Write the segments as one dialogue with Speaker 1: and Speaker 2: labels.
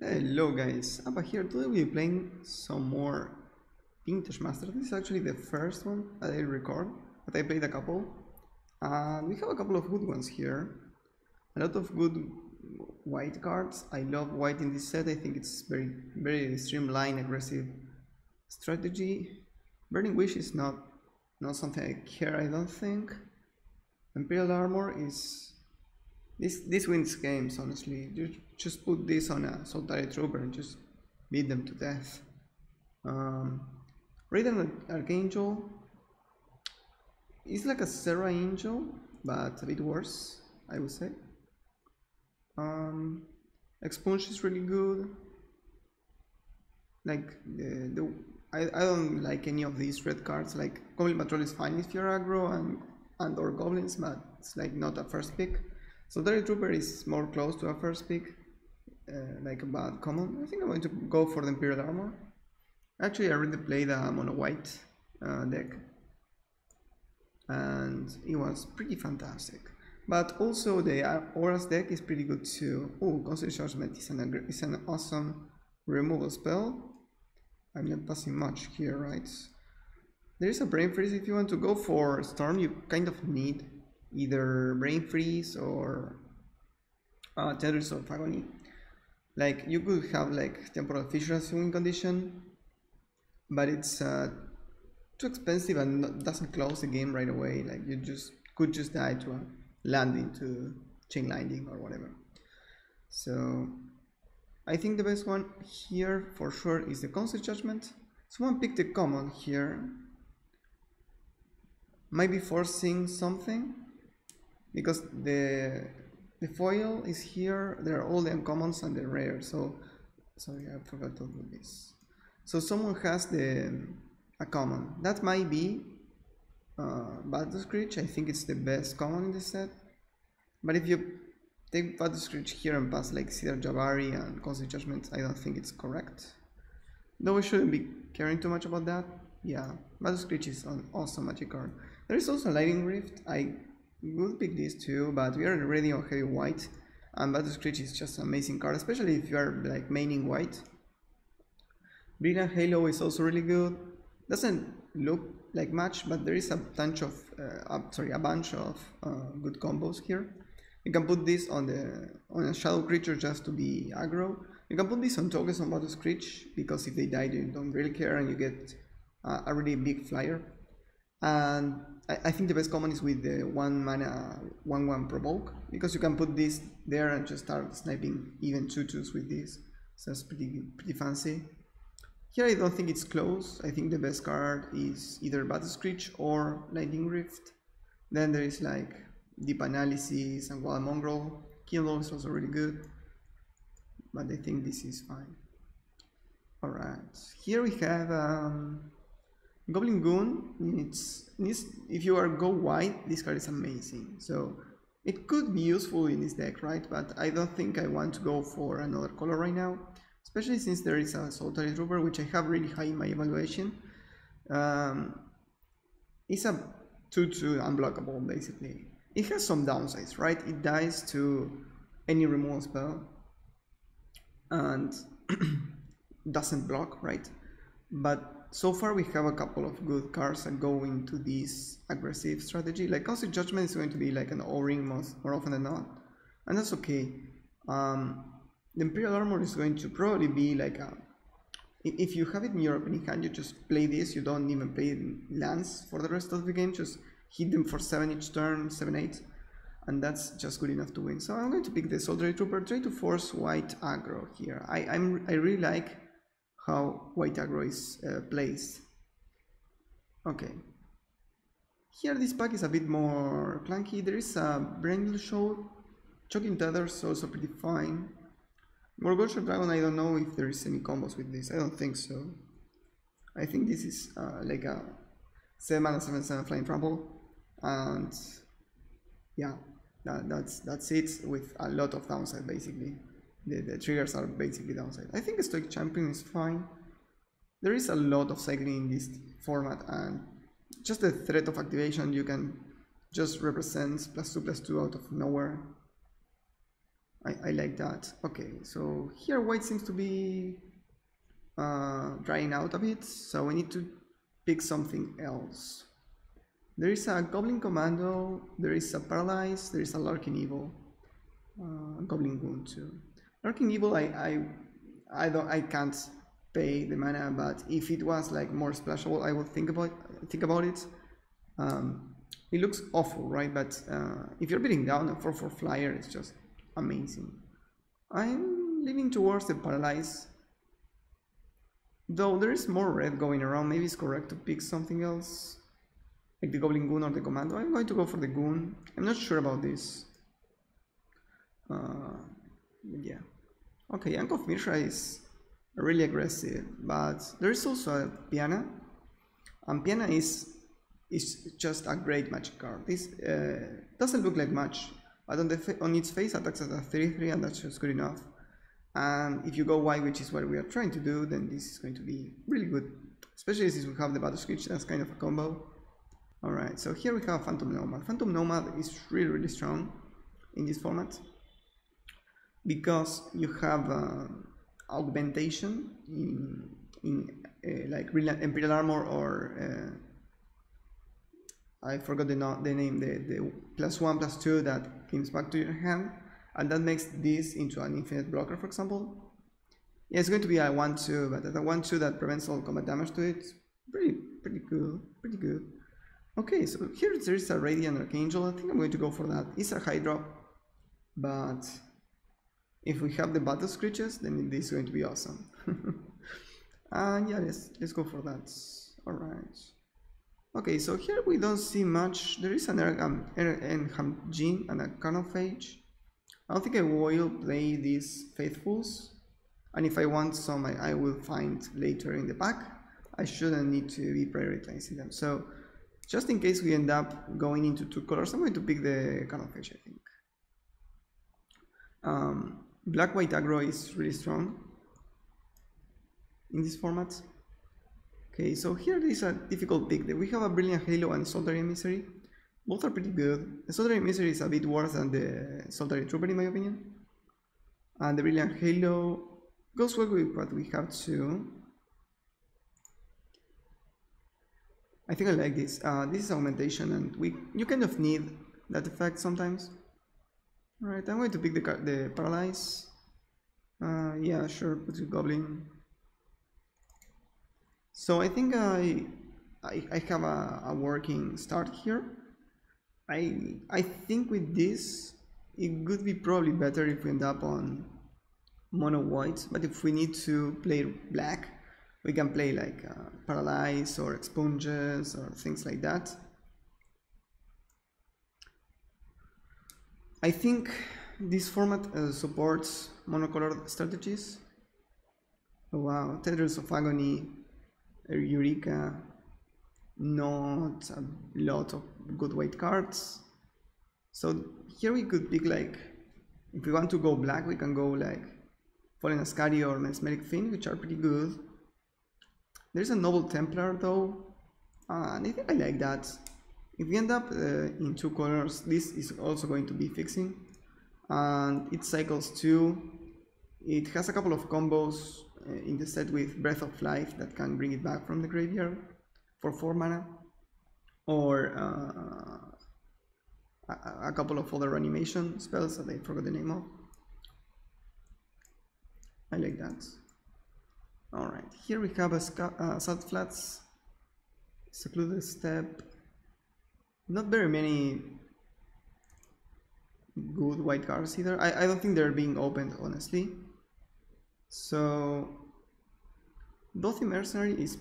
Speaker 1: Hello guys, Abba here. Today we'll be playing some more Vintage Masters. This is actually the first one that I record, but I played a couple. And we have a couple of good ones here. A lot of good white cards. I love white in this set. I think it's very streamlined, aggressive strategy. Burning Wish is not something I care, I don't think. Imperial Armor is... This wins games, honestly. You just put this on a Solitary Trooper and just beat them to death. Raiden Archangel is like a Serra Angel, but a bit worse, I would say. Expunge is really good. Like I don't like any of these red cards. Like Goblin Patrol is fine if you're aggro and or goblins, but it's like not a first pick. So Solitary Trooper is more close to a first pick, like a bad common. I think I'm going to go for the Imperial Armor. Actually, I already played a mono white deck, and it was pretty fantastic. But also the Auras deck is pretty good too. Oh, Concentrated Judgment is an awesome removal spell. I'm not passing much here, right? There is a Brain Freeze. If you want to go for Storm, you kind of need either Brain Freeze or Tendrils of Agony. Like you could have like Temporal Fissure as win condition, but it's too expensive and doesn't close the game right away. Like you could just die to a land into Chain Lightning or whatever. So I think the best one here for sure is the Concept Judgment. Someone picked the common here. Might be forcing something, because the foil is here. There are all the uncommons and the rare. So sorry, I forgot to do this. So someone has a common. That might be Battle Screech. I think it's the best common in this set. But if you take Battle Screech here and pass like Cedar Jabari and Concept Judgment, I don't think it's correct. Though we shouldn't be caring too much about that. Yeah, Battle Screech is an awesome magic card. There is also Lightning Rift. I would pick these two, but we are already on heavy white, and Battle Screech is just an amazing card, especially if you are like maining white. Brilliant Halo is also really good. Doesn't look like much, but there is a bunch of good combos here. You can put this on a shadow creature just to be aggro. You can put this on tokens on Battle Screech, because if they die you don't really care and you get a really big flyer. And I think the best common is with the 1 mana 1/1 provoke, because you can put this there and just start sniping even 2/2s with this. So that's pretty fancy. Here I don't think it's close. I think the best card is either Battle Screech or Lightning Rift. Then there is like Deep Analysis and Wild Mongrel. Kindle is also really good, but I think this is fine. Alright, here we have Goblin Goon. If you are go white, this card is amazing. So it could be useful in this deck, right? But I don't think I want to go for another color right now, especially since there is a Solitary Trooper, which I have really high in my evaluation. It's a 2/2 unblockable, basically. It has some downsides, right? It dies to any removal spell and doesn't block, right? But so far we have a couple of good cards that go into this aggressive strategy. Like Concept Judgment is going to be like an O-ring more often than not, and that's okay. The Imperial Armor is going to probably be like if you have it in your opening hand, you just play this. You don't even play lands for the rest of the game. Just hit them for 7 each turn, 7/8, and that's just good enough to win. So I'm going to pick the Solitary Trooper. Try to force white aggro here. I really like how white aggro is placed. Okay. Here this pack is a bit more clunky. There is a Brendel Show. Choking Tethers also pretty fine. Gorgonzola Dragon, I don't know if there is any combos with this. I don't think so. I think this is like a 7 mana 7/7 Flying Trample, and yeah, that's it, with a lot of downside basically. The triggers are basically downside. I think Stoic Champion is fine. There is a lot of cycling in this format, and just the threat of activation, you can just represent +2/+2 out of nowhere. I like that. Okay, so here white seems to be drying out a bit, so we need to pick something else. There is a Goblin Commando, there is a Paralyze, there is a Larkin Evil, Goblin Goon too. Larkin Evil, I can't pay the mana, but if it was like more splashable, I would think about it. It looks awful, right? But if you're beating down a 4/4 flyer, it's just amazing. I'm leaning towards the Paralyze. Though there is more red going around, maybe it's correct to pick something else, like the Goblin Goon or the Commando. I'm going to go for the Goon. I'm not sure about this. Yeah. Okay, Yank of Mishra is really aggressive, but there is also a Piana, and Piana is just a great magic card. This doesn't look like much, but on its face attacks at a 3/3, and that's just good enough. And if you go white, which is what we are trying to do, then this is going to be really good, especially since we have the Battle Screech. That's kind of a combo. Alright, so here we have Phantom Nomad. Phantom Nomad is really strong in this format because you have augmentation in like Imperial Armor, or I forgot the name, the +1/+2 that comes back to your hand, and that makes this into an infinite blocker, for example. Yeah, it's going to be a 1/2, but a 1/2 that prevents all combat damage to it. Pretty good. Okay, so here there is a Radiant Archangel. I think I'm going to go for that. It's a high drop, but if we have the Battle Screeches, then this is going to be awesome. And yeah, let's go for that. Alright. Okay, so here we don't see much. There is an Enham Djinn and a Carnophage. I don't think I will play these Faithfuls, and if I want some, I will find later in the pack. I shouldn't need to be prioritizing them. So just in case we end up going into 2 colors, I'm going to pick the Carnophage, I think. Black-white aggro is really strong in this format. Okay, so here is a difficult pick. We have a Brilliant Halo and Soldary Emissary. Both are pretty good. The Soldary Emissary is a bit worse than the Soldary Trooper, in my opinion. And the Brilliant Halo goes well with what we have too. I think I like this. This is augmentation, and you kind of need that effect sometimes. Alright, I'm going to pick the Paralyze. Yeah, sure, put the Goblin. So I think I have a working start here. I think with this, it could be probably better if we end up on mono white, but if we need to play black, we can play like Paralyze or Expunges or things like that. I think this format supports monocolored strategies. Oh wow, Tendrils of Agony, Eureka, not a lot of good white cards. So here we could pick, like, if we want to go black, we can go like Fallen Ascari or Mesmeric Fiend, which are pretty good. There's a Noble Templar though, and I think I like that. If we end up in 2 colors, this is also going to be fixing, and it cycles 2. It has a couple of combos in the set with Breath of Life that can bring it back from the graveyard for 4 mana, or a couple of other animation spells that I forgot the name of. I like that. Alright, here we have a Salt Flats, Secluded Step. Not very many good white cards either. I don't think they're being opened, honestly. So Dothy Mercenary is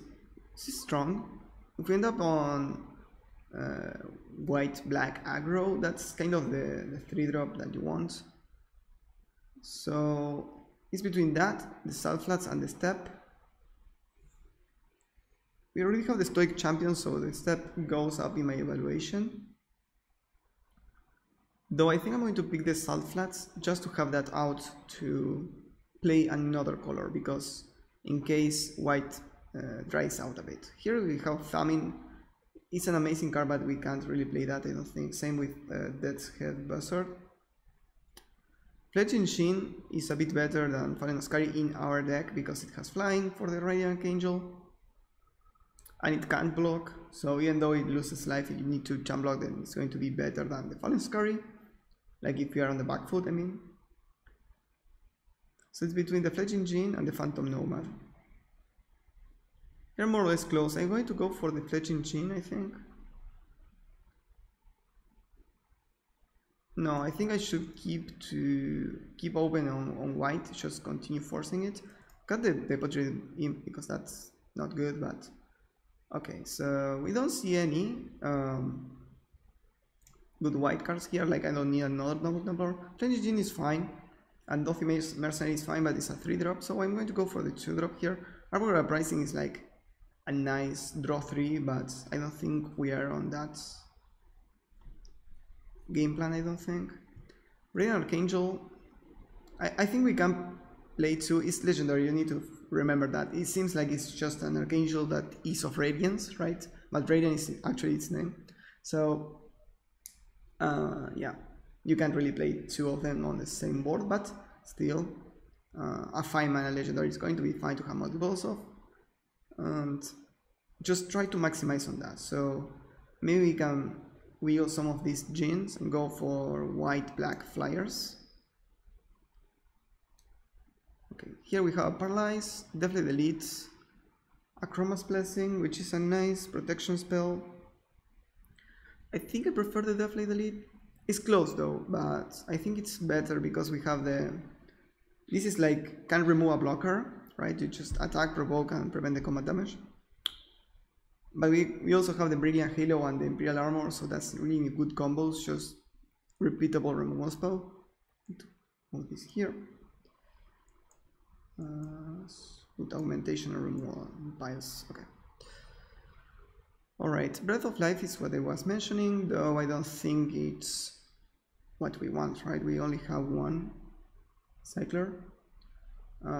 Speaker 1: strong. If we end up on white-black aggro, that's kind of the 3-drop that you want. So it's between that, the Salt Flats, and the Step. We already have the Stoic Champion, so the Step goes up in my evaluation. Though I think I'm going to pick the Salt Flats just to have that out to play another color, because in case white dries out a bit. Here we have Famine. It's an amazing card, but we can't really play that, I don't think. Same with Death's Head Buzzard. Fledgling Jhin is a bit better than Fallen Ascari in our deck because it has flying for the Radiant Archangel. And it can't block, so even though it loses life, if you need to jump block, then it's going to be better than the Fallen Ascari. Like if you are on the back foot, I mean. So it's between the Fledgling Jhin and the Phantom Nomad. They're more or less close. I'm going to go for the Fledgling Jhin, I think. No, I think I should keep open on white, just continue forcing it. Got the Depotry Imp because that's not good, but okay, so we don't see any good white cards here. Like I don't need another Noble Templar. Fledgling Jhin is fine, and Dothi Mercenary is fine, but it's a 3-drop, so I'm going to go for the 2-drop here. Arbor Uprising is like a nice draw 3, but I don't think we are on that game plan, I don't think. Radiant Archangel, I think we can play 2. It's legendary, you need to remember that. It seems like it's just an Archangel that is of Radiance, right? But Radiant is actually its name. So, yeah, you can't really play 2 of them on the same board, but still, a 5-mana legendary is going to be fine to have multiples of. And just try to maximize on that. So, maybe we can wheel some of these Jhins and go for white-black flyers. Okay, here we have Paralyze, Deathly Delete, Akroma's Blessing, which is a nice protection spell. I think I prefer the Deathly Delete. It's close though, but I think it's better because we have the... This is like, can remove a blocker, right? You just attack, provoke, and prevent the combat damage. But we also have the Brilliant Halo and the Imperial Armor, so that's really good combos, just repeatable removal spell. Move this here. With augmentation and removal bias. Okay. Alright, Breath of Life is what I was mentioning, though I don't think it's what we want, right? We only have one cycler.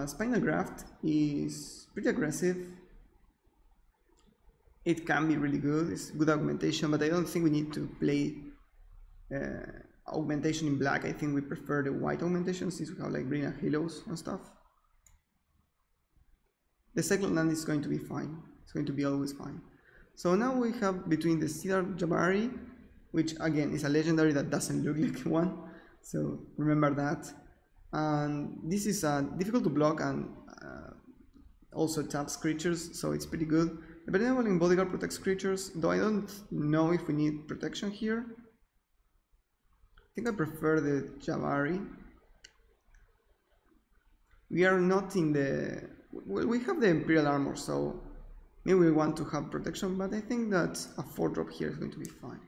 Speaker 1: Spinal Graft is pretty aggressive. It can be really good, it's good augmentation, but I don't think we need to play augmentation in black. I think we prefer the white augmentation since we have like Brilliant Halos and stuff. The second land is going to be fine, it's going to be always fine. So now we have between the Cedar Jabari, which again is a legendary that doesn't look like one, so remember that. And this is difficult to block and also taps creatures, so it's pretty good. The Benevolent Bodyguard protects creatures, though I don't know if we need protection here. I think I prefer the Jabari. We are not in the... Well, we have the Imperial Armor, so maybe we want to have protection, but I think that a 4-drop here is going to be fine.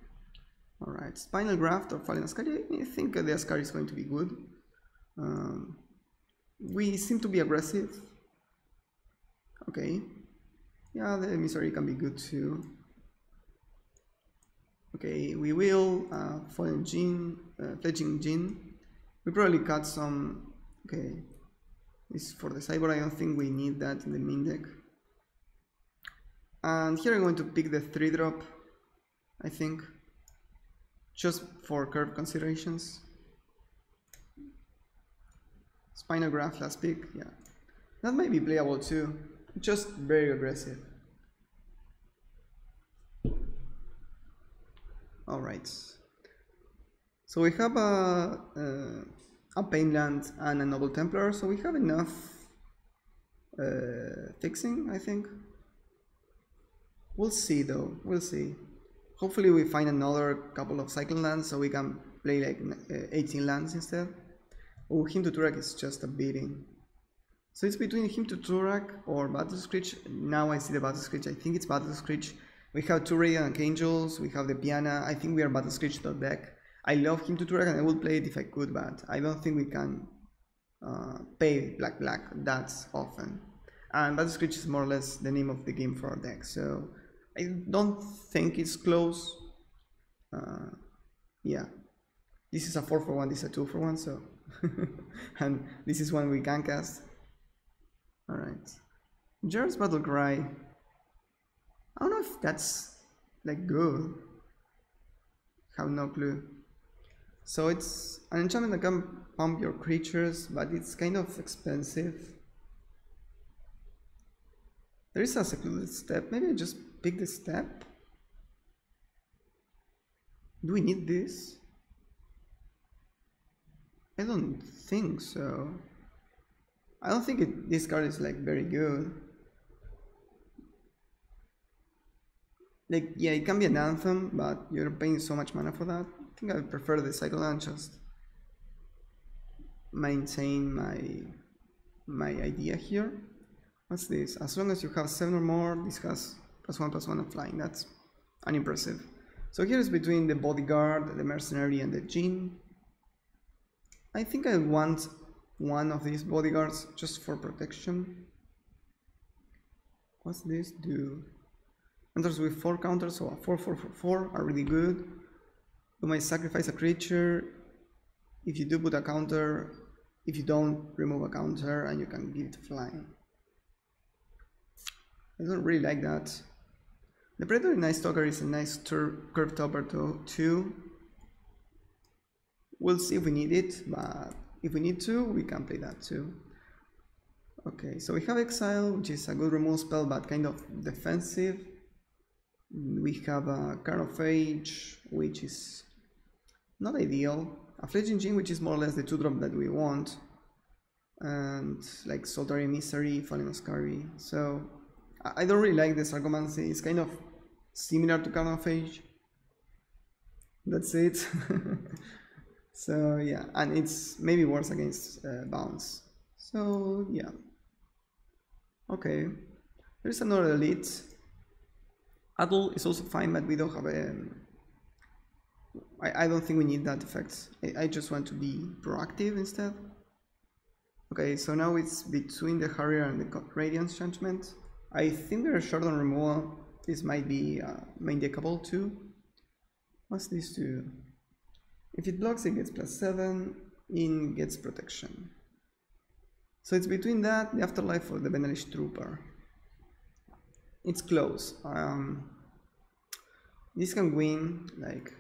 Speaker 1: Alright, Spinal Graft or Fallen Ascari. I think the Ascari is going to be good. We seem to be aggressive. Okay. Yeah, the Emissary can be good too. Okay, we will Fallen Jhin, Fledgling Jhin. We probably cut some. Okay, this is for the sideboard. I don't think we need that in the main deck. And here I'm going to pick the 3-drop, I think, just for curve considerations. Spinal Graft last pick, yeah. That might be playable too, just very aggressive. Alright. So we have a Painland and a Noble Templar, so we have enough fixing, I think. We'll see though, we'll see. Hopefully we find another couple of cycling lands so we can play like 18 lands instead. Oh, Hymn to Turak is just a beating. So it's between Hymn to Turak or Battle Screech. Now I see the Battle Screech. I think it's Battle Screech. We have 2 Radiant Archangels, we have the Piana. I think we are Battle Screech deck. I love Hymn to Turak and I would play it if I could, but I don't think we can pay black that often. And Battle Screech is more or less the name of the game for our deck, so I don't think it's close. Yeah, this is a 4-for-1, this is a 2-for-1, so and this is one we can cast. Alright, Jared's Battle Cry. I don't know if that's like good. Have no clue. So it's an enchantment that can pump your creatures, but it's kind of expensive. There is a secluded step. Maybe I just pick the step. Do we need this? I don't think so. I don't think this card is like very good. Like, yeah, it can be an anthem, but you're paying so much mana for that. I think I would prefer the cycle and just maintain my idea here. What's this? As long as you have 7 or more, this has +1/+1 of flying. That's unimpressive. So here is between the bodyguard, the mercenary, and the djinn. I think I want one of these bodyguards just for protection. What's this do? Enters with 4 counters, so a 4/4/4 are really good. You might sacrifice a creature. If you do put a counter, if you don't, remove a counter, and you can give it flying. I don't really like that. The Predatory Night Stalker is a nice curve topper too. We'll see if we need it, but if we need to, we can play that too. Okay, so we have Exile, which is a good removal spell, but kind of defensive. We have a Card of Age, which is not ideal. A Fledgling Djinn, which is more or less the 2-drop that we want. And like Solitary Emissary, Fallen Oscari. So I don't really like this Argomancy. It's kind of similar to Card of Age. That's it. So yeah, and it's maybe worse against bounce. So yeah. Okay. There's another elite. Adult is also fine, but we don't have a... I don't think we need that effect. I just want to be proactive instead. Okay, so now it's between the Harrier and the Radiance Judgment. I think we're short on removal. This might be main deckable too. What's this do? If it blocks, it gets +7. In gets protection. So it's between that, the Afterlife, or the Benalish Trooper. It's close. This can win like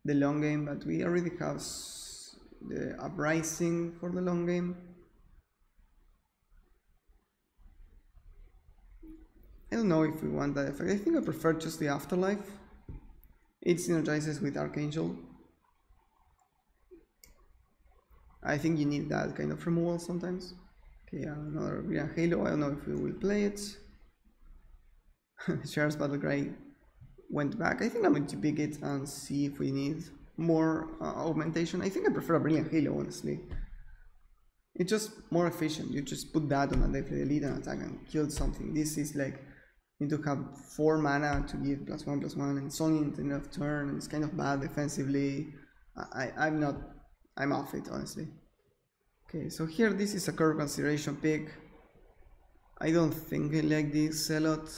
Speaker 1: the long game, but we already have the Uprising for the long game. I don't know if we want that effect. I think I prefer just the Afterlife. It synergizes with Archangel. I think you need that kind of removal sometimes. Okay, another Green Halo. I don't know if we will play it. Sheriff's Battlecry went back. I think I'm going to pick it and see if we need more augmentation. I think I prefer a Brilliant Halo, honestly. It's just more efficient. You just put that on a Deathly Elite and attack and kill something. This is like, you need to have 4 mana to give +1/+1, and it's only in the end of turn, and it's kind of bad defensively. I'm off it, honestly. Okay, so here this is a curve consideration pick. I don't think I like this Zealot.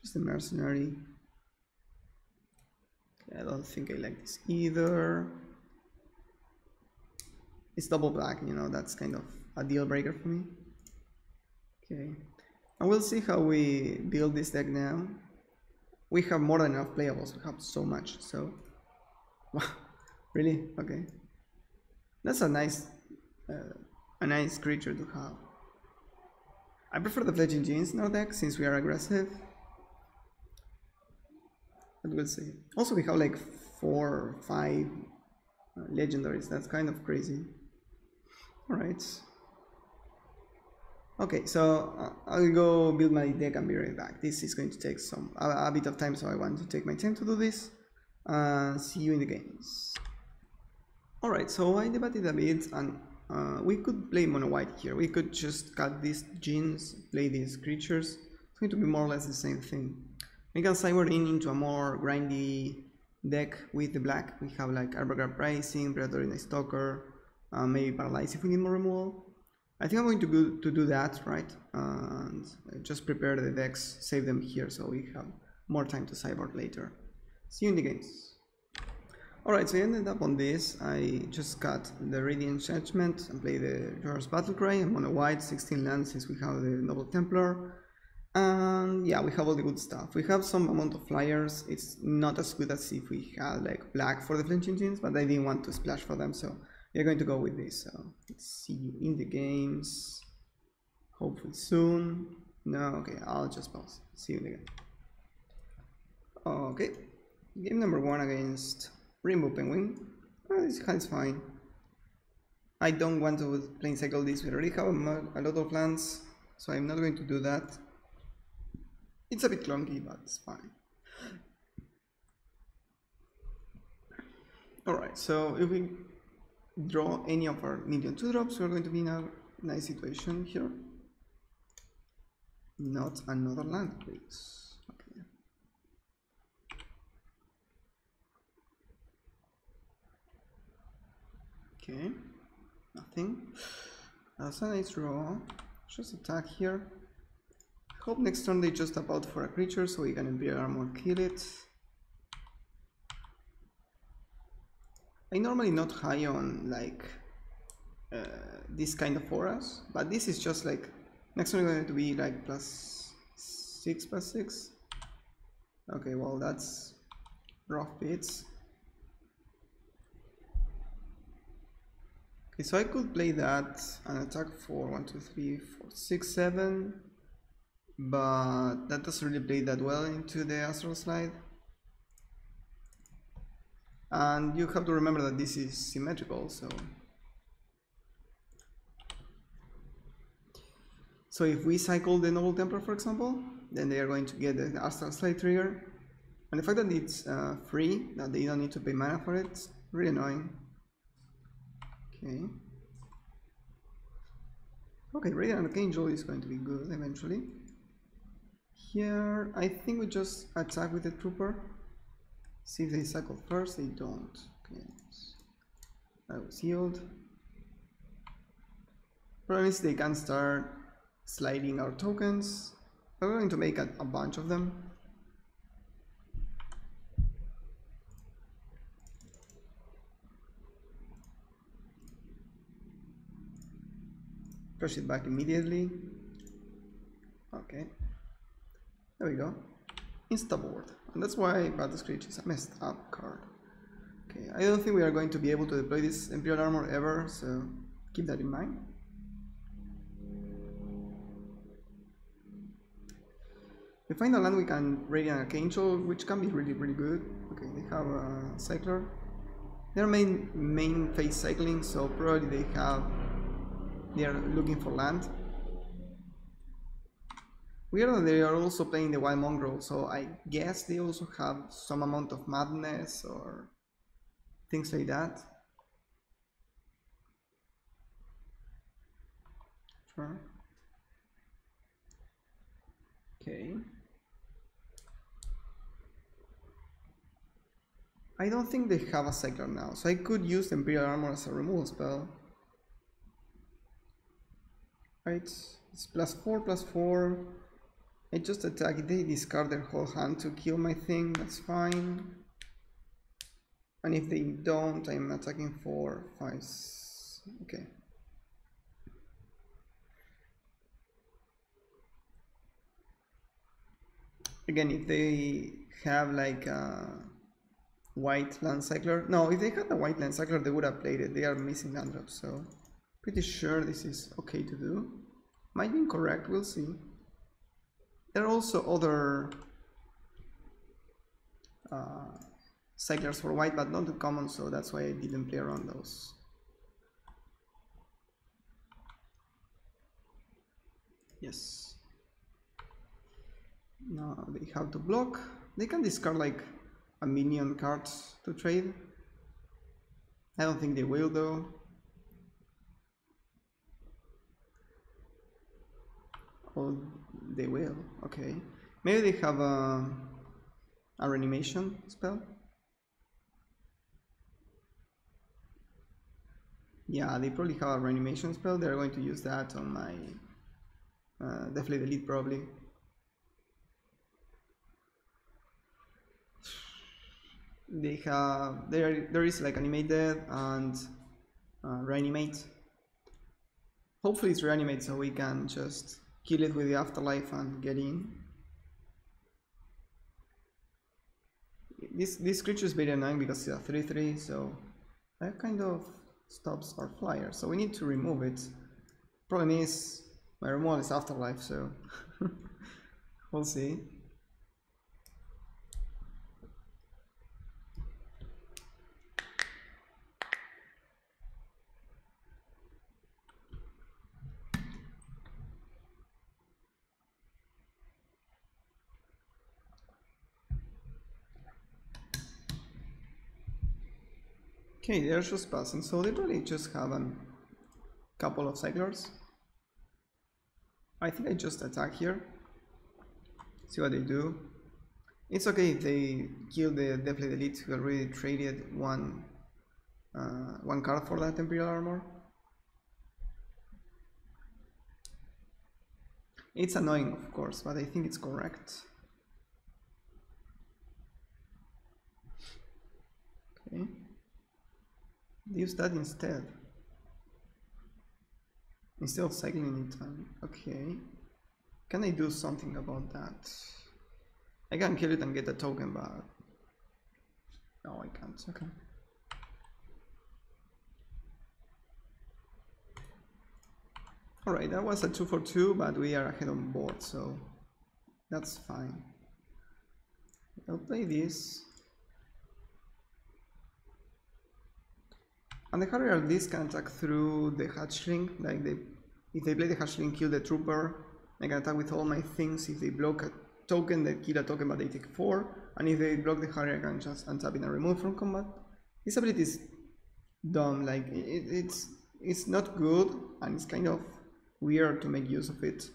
Speaker 1: Just a mercenary. Okay, I don't think I like this either. It's double black, you know, that's kind of a deal breaker for me. Okay, and we'll see how we build this deck now. We have more than enough playables, we have so much, so... Wow, really? Okay. That's a nice creature to have. I prefer the Fledgling Djinns in our deck since we are aggressive. But we'll see. Also, we have like 4 or 5 legendaries. That's kind of crazy. Alright. Okay, so I'll go build my deck and be right back. This is going to take a bit of time, so I want to take my time to do this. See you in the games. Alright, so I debated a bit, and we could play mono white here. We could just cut these Djinns, play these creatures. It's going to be more or less the same thing. We can sideboard into a more grindy deck with the black. We have like Arberguard Uprising, Predatory Night Stalker, maybe Paralyze if we need more removal. I think I'm going to do that, right? And just prepare the decks, save them here so we have more time to sideboard later. See you in the games. Alright, so I ended up on this. I just got the Radiant Judgment and play the Jorah's Battlecry. I'm on a white, 16 lands since we have the Noble Templar. And yeah, we have all the good stuff. We have some amount of flyers. It's not as good as if we had like black for the flinching jeans, but I didn't want to splash for them, so we're going to go with this. So let's see you in the games. Hopefully soon. No, okay, I'll just pause. See you again. Okay, game number 1 against Rainbow Penguin. This guy's fine. I don't want to plain cycle this. We already have a lot of lands, so I'm not going to do that. It's a bit clunky, but it's fine. Alright, so if we draw any of our medium 2-drops, we're going to be in a nice situation here. Not another land, please. Okay. Okay, nothing. That's a nice draw. Just attack here. Hope next turn they just tap out for a creature so we can Imperial Armor kill it. I'm normally not high on like this kind of auras, but this is just like next turn is going to be like +6/+6. Okay, well that's rough bits. Okay, so I could play that and attack for 1, 2, 3, 4, 6, 7. But that doesn't really play that well into the Astral Slide. And you have to remember that this is symmetrical, so if we cycle the Noble Templar, for example, then they are going to get the Astral Slide trigger. And the fact that it's free, that they don't need to pay mana for it, really annoying. Okay. Okay, Radiant Archangel is going to be good eventually. Here, I think we just attack with the Trooper. See if they cycle first. They don't. Okay, I was healed. Problem is they can start sliding our tokens. We're going to make a bunch of them. Push it back immediately. Okay. There we go. Instaboard. And that's why Battle Screech is a messed up card. Okay, I don't think we are going to be able to deploy this Imperial Armor ever, so keep that in mind. We find a land we can Radiant Archangel, which can be really good. Okay, they have a Cycler. They're main phase cycling, so probably they are looking for land. Weird that they are also playing the Wild Mongrel, so I guess they also have some amount of madness or things like that. Sure. Okay. I don't think they have a Cycler now, so I could use the Imperial Armor as a removal spell. Right, it's +4/+4. I just attack. They discard their whole hand to kill my thing, that's fine. And if they don't, I'm attacking for 5. Okay. Again, if they have like a white land cycler. No, if they had a white land cycler, they would have played it. They are missing land drops, so pretty sure this is okay to do. Might be incorrect, we'll see. There are also other cyclers for white, but not too common, so that's why I didn't play around those. Yes. Now they have to block. They can discard like a minion card to trade. I don't think they will though. Oh, they will. Okay. Maybe they have a reanimation spell. Yeah, they probably have a reanimation spell. They're going to use that on my definitely delete probably. They have there is like animate dead and reanimate. Hopefully it's reanimate so we can just kill it with the Afterlife and get in. This creature is very annoying because it's a 3/3, so that kind of stops our flyer. So we need to remove it. Problem is, my removal is Afterlife, so we'll see. Okay, they're just passing, so they really just have a couple of cyclers. I think I just attack here, see what they do. It's okay if they kill the Deathblade Elite, who already traded one card for that Imperial Armor. It's annoying, of course, but I think it's correct. Okay. Use that instead of cycling anytime. Okay, can I do something about that? I can kill it and get a token, but no, I can't. Okay. Alright, that was a 2 for 2, but we are ahead on board, so that's fine. I'll play this. And the Harrier this can attack through the Hatchling, like if they play the Hatchling, kill the Trooper, I can attack with all my things. If they block a token, they kill a token but they take 4, and if they block the Harrier, I can just untap it and remove from combat. This ability is dumb, like it's not good, and it's kind of weird to make use of it.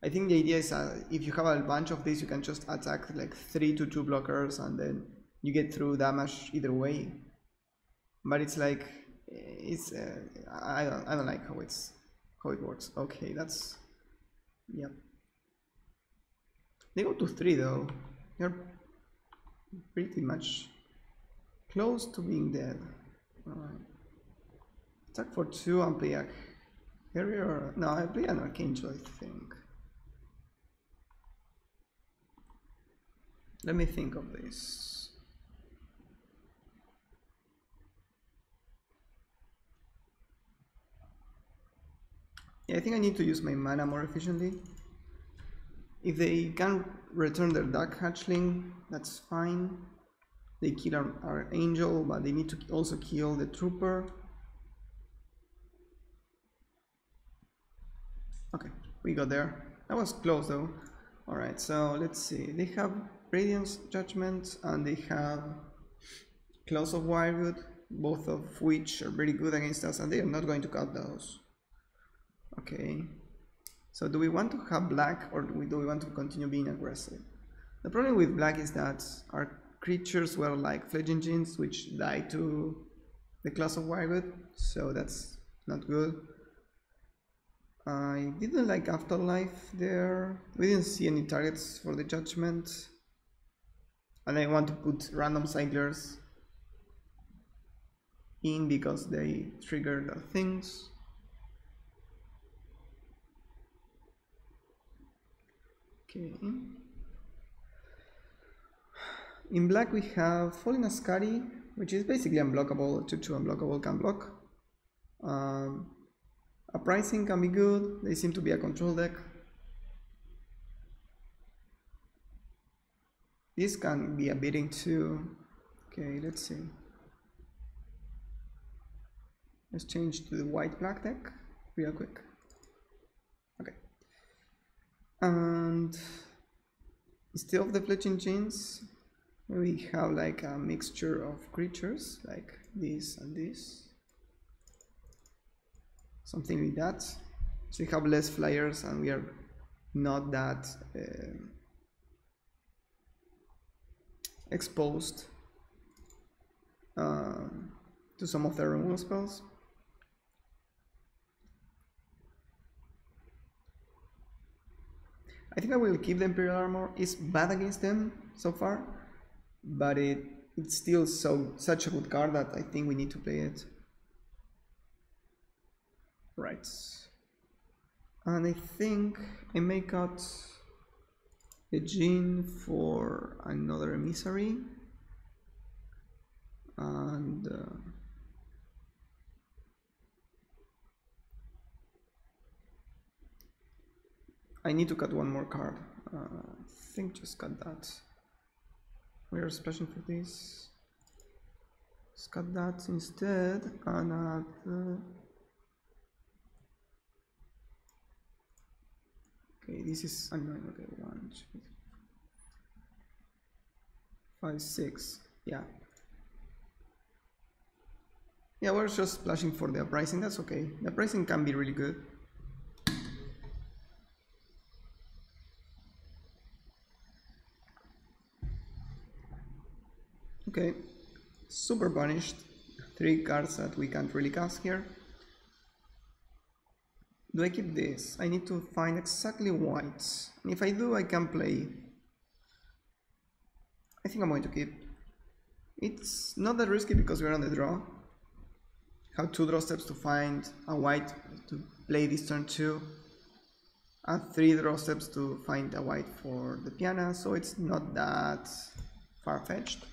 Speaker 1: I think the idea is if you have a bunch of these, you can just attack like 3 to 2 blockers and then you get through damage either way. But it's like I don't like how it works. Okay, that's yep. They go to 3 though. They're pretty much close to being dead. Alright. Attack for 2 and play a Harrier. No, I play an Archangel, I think. Let me think of this. Yeah, I think I need to use my mana more efficiently. If they can return their Dark Hatchling, that's fine. They kill our Angel, but they need to also kill the Trooper. Okay, we got there. That was close though. Alright, so let's see. They have Radiance Judgment and they have Claws of Wirewood, both of which are very good against us, and they are not going to cut those. Okay, so do we want to have black or do we want to continue being aggressive? The problem with black is that our creatures were like Fledgling Genes, which die to the Claws of Wirewood, so that's not good. I didn't like Afterlife there. We didn't see any targets for the Judgment, and I want to put random cyclers in because they trigger the things. Okay. In black we have Fallen Ascari, which is basically unblockable. 2/2 unblockable can block. Uprising can be good. They seem to be a control deck. This can be a beating too. Okay, let's see. Let's change to the white-black deck real quick. Okay. And instead of the Fledgling Genes, we have like a mixture of creatures, like this and this. Something like that. So we have less flyers and we are not that exposed to some of their removal spells. I think I will keep the Imperial Armor. It's bad against them so far, but it's still such a good card that I think we need to play it. Right. And I think I may cut a gene for another emissary. And I need to cut one more card. I think just cut that. We are splashing for this. Let's cut that instead and add. Okay, this is annoying. Okay, 1, 2, 5, 6. Yeah. Yeah, we're just splashing for the uprising. That's okay. The uprising can be really good. Okay, super punished. 3 cards that we can't really cast here. Do I keep this? I need to find exactly whites. And if I do, I can play. I think I'm going to keep. It's not that risky because we're on the draw. Have 2 draw steps to find a white to play this turn 2. And 3 draw steps to find a white for the piano, so it's not that far-fetched.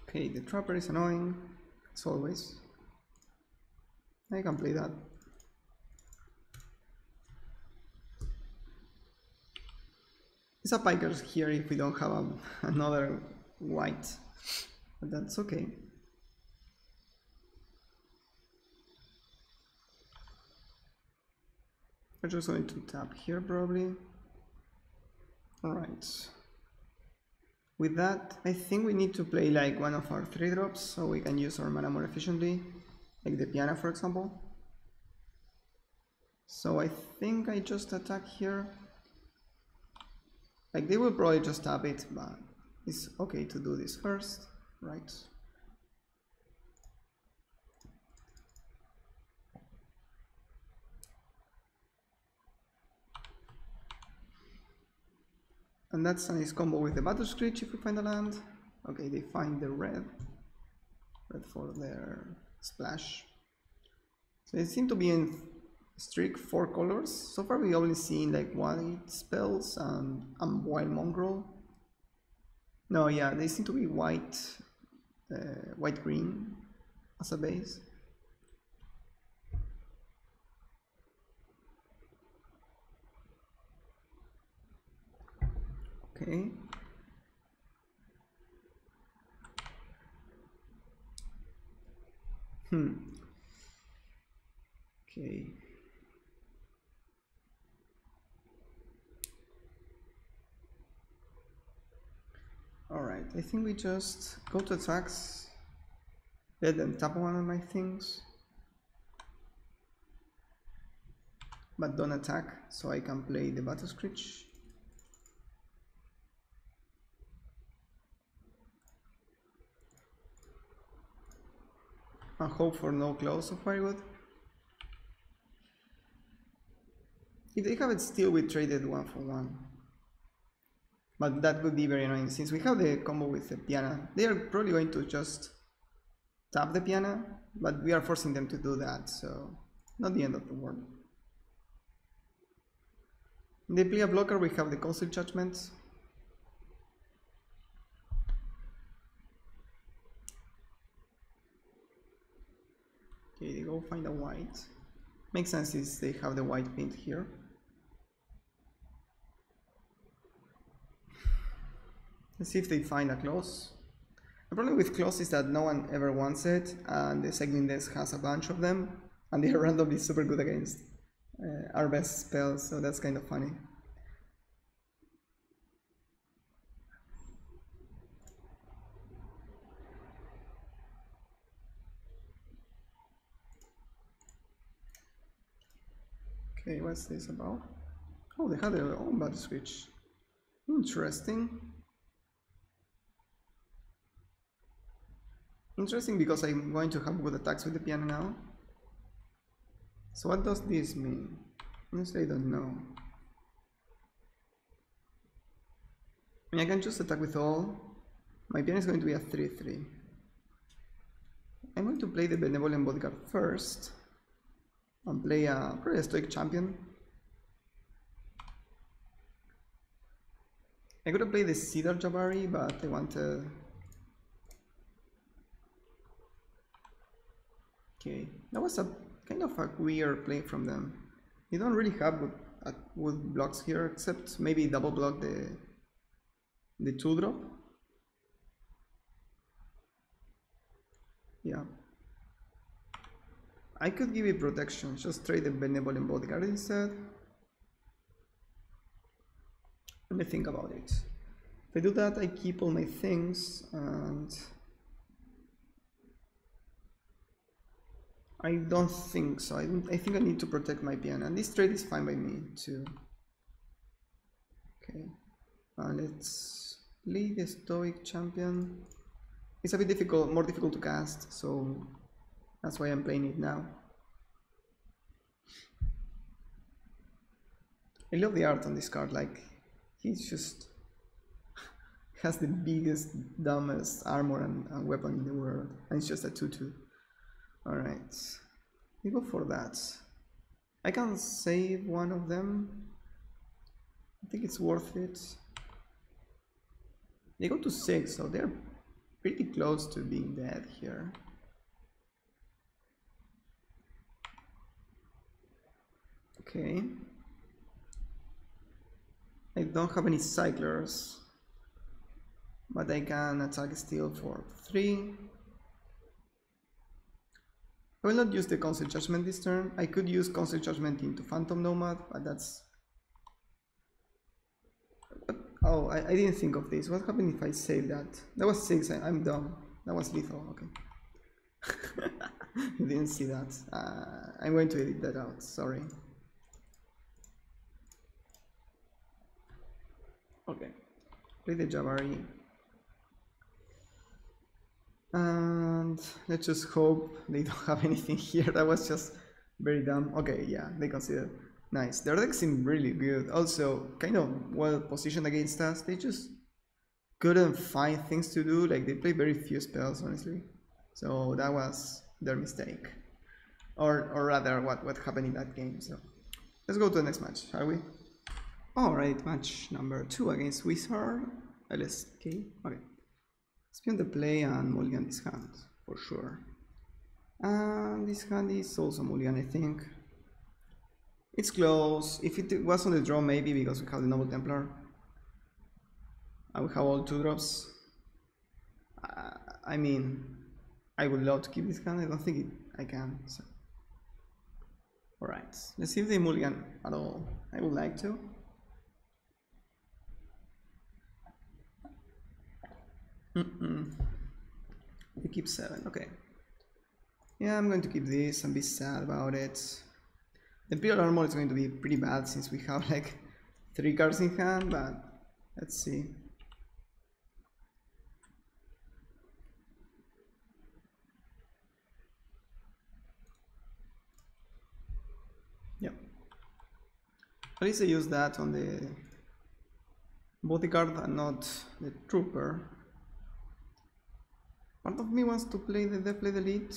Speaker 1: Okay, the trapper is annoying, as always. I can play that. It's a pikers here if we don't have another white, but that's okay. We're just going to tap here probably. Alright. With that, I think we need to play like one of our 3 drops so we can use our mana more efficiently, like the piano for example. So I think I just attack here. Like they will probably just tap it, but it's okay to do this first, right? And that's a nice combo with the Battle Screech if we find a land. Okay, they find the red for their splash. So they seem to be in strict 4 colors. So far we only seen like white spells and Wild Mongrel. No, yeah, they seem to be white, white-green as a base. Okay. Okay. Alright, I think we just go to attacks, let them tap one of my things, but don't attack, so I can play the Battle Screech. And hope for no close of Firewood. If they have it still, we traded 1 for 1. But that would be very annoying since we have the combo with the piano. They are probably going to just tap the piano, but we are forcing them to do that, so not the end of the world. In the play a blocker, we have the Council Judgment. Okay, they go find a white. Makes sense since they have the white paint here. Let's see if they find a close. The problem with close is that no one ever wants it, and the Cycling desk has a bunch of them, and they are randomly super good against our best spells, so that's kind of funny. Okay, what's this about? Oh, they had their own Battle Screech. Interesting. Interesting because I'm going to have good attacks with the piano now. So what does this mean? Honestly, I don't know. I mean, I can just attack with all, My piano is going to be a 3-3. I'm going to play the Benevolent Bodyguard first and play probably a Stoic Champion. I could have played the Cedar Jabari, but I wanted... Okay, that was a kind of a weird play from them. You don't really have good blocks here, except maybe double block the 2-drop. Yeah. I could give it protection, just trade the Benevolent Bodyguard instead. Let me think about it. If I do that, I keep all my things, and I don't think so. I think I need to protect my piano, and this trade is fine by me too. Okay, let's play the Stoic Champion. It's a bit difficult, more difficult to cast, so that's why I'm playing it now. I love the art on this card, like, he's just has the biggest, dumbest armor and weapon in the world, and it's just a 2-2. Alright, we go for that. I can save one of them. I think it's worth it. They go to 6, so they're pretty close to being dead here. Okay. I don't have any cyclers, but I can attack still for 3. I will not use the Constant Judgment this turn. I could use Constant Judgment into Phantom Nomad, but that's... Oh, I didn't think of this. What happened if I save that? That was 6, I'm dumb. That was lethal, okay. You didn't see that. I'm going to edit that out, sorry. Okay, play the Jabari. And let's just hope they don't have anything here. That was just very dumb. Okay, yeah, they consider. Nice. Their deck seemed really good. Also, kind of well positioned against us. They just couldn't find things to do. Like, they play very few spells, honestly. So that was their mistake. Or rather, what happened in that game. So let's go to the next match, shall we? Alright, match number 2 against Wizard. LSK. Okay. Spin the play and mulligan this hand, for sure. And this hand is also mulligan, I think. It's close. If it was on the draw, maybe, because we have the Noble Templar. And we have all 2-drops. I mean, I would love to keep this hand. I don't think I can. So. Alright, let's see if they mulligan at all. I would like to. They keep 7, okay. Yeah, I'm going to keep this and be sad about it. The Imperial Armor is going to be pretty bad since we have like 3 cards in hand, but let's see. Yep. At least I use that on the bodyguard and not the trooper. Part of me wants to play the Deathblade Elite,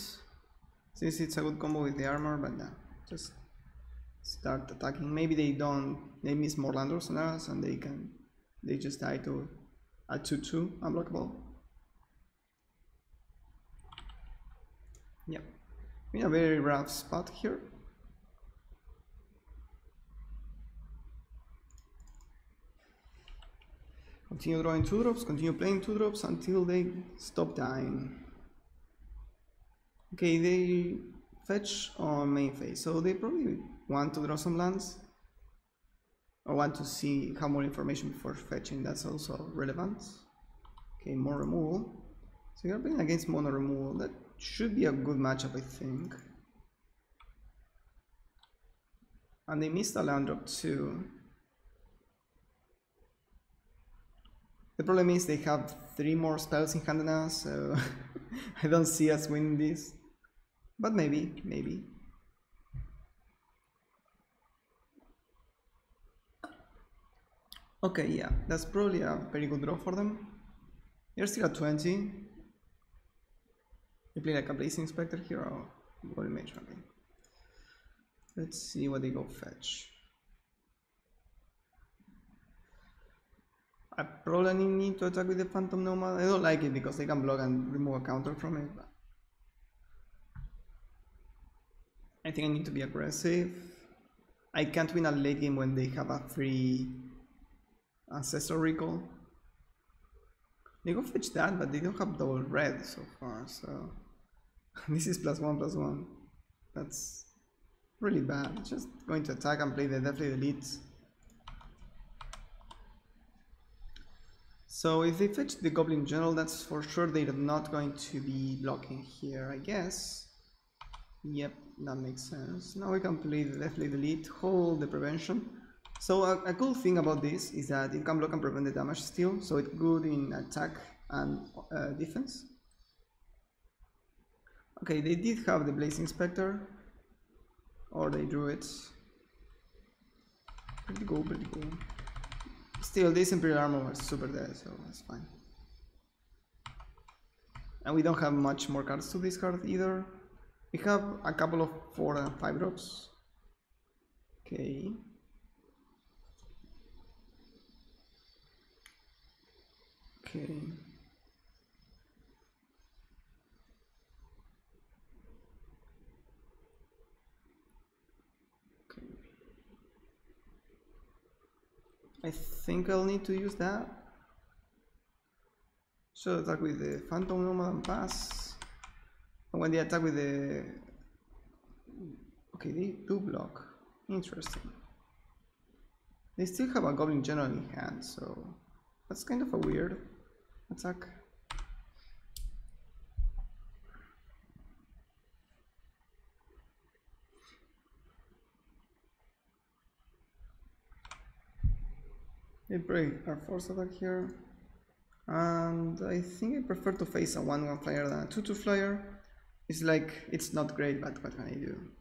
Speaker 1: since it's a good combo with the armor, but nah, just start attacking. Maybe they miss more landers on us and they just die to a 2-2 unblockable. Yeah, we're in a very rough spot here. Continue drawing 2-drops, continue playing 2-drops until they stop dying. Okay, they fetch on main phase, so they probably want to draw some lands. Or want to have more information before fetching, that's also relevant. Okay, more removal. So you're playing against mono removal, that should be a good matchup, I think. And they missed a land drop too. The problem is they have 3 more spells in hand than us, so I don't see us winning this. But maybe. Okay, yeah, that's probably a very good draw for them. You're still at 20. You play like a Blazing Spectre here or Golden Mage, okay. Let's see what they go fetch. I probably need to attack with the Phantom Nomad. I don't like it because they can block and remove a counter from it, but I think I need to be aggressive. I can't win a late game when they have a free Ancestral Recall. They go fetch that, but they don't have double red so far, so this is +1/+1. That's really bad. Just going to attack and play the Deathly Elite. So if they fetch the Goblin General, that's for sure they're not going to be blocking here, I guess. Yep, that makes sense. Now we can play the Deathly Elite, hold the prevention. So a cool thing about this is that it can block and prevent the damage still, so it's good in attack and defense. Okay, they did have the Blazing Spectre, or they drew it. Pretty cool, pretty cool. Still, this Imperial Armor was super dead, so that's fine. And we don't have much more cards to discard either. We have a couple of 4 and 5 drops. Okay. Okay. I think I'll need to use that. So attack with the Phantom Nomad and pass. And when they attack with the... Okay, they do block. Interesting. They still have a Goblin General in hand, so that's kind of a weird attack. They break our force attack here, and I think I prefer to face a 1/1 flyer than a 2/2 flyer. It's like, it's not great, but what can I do?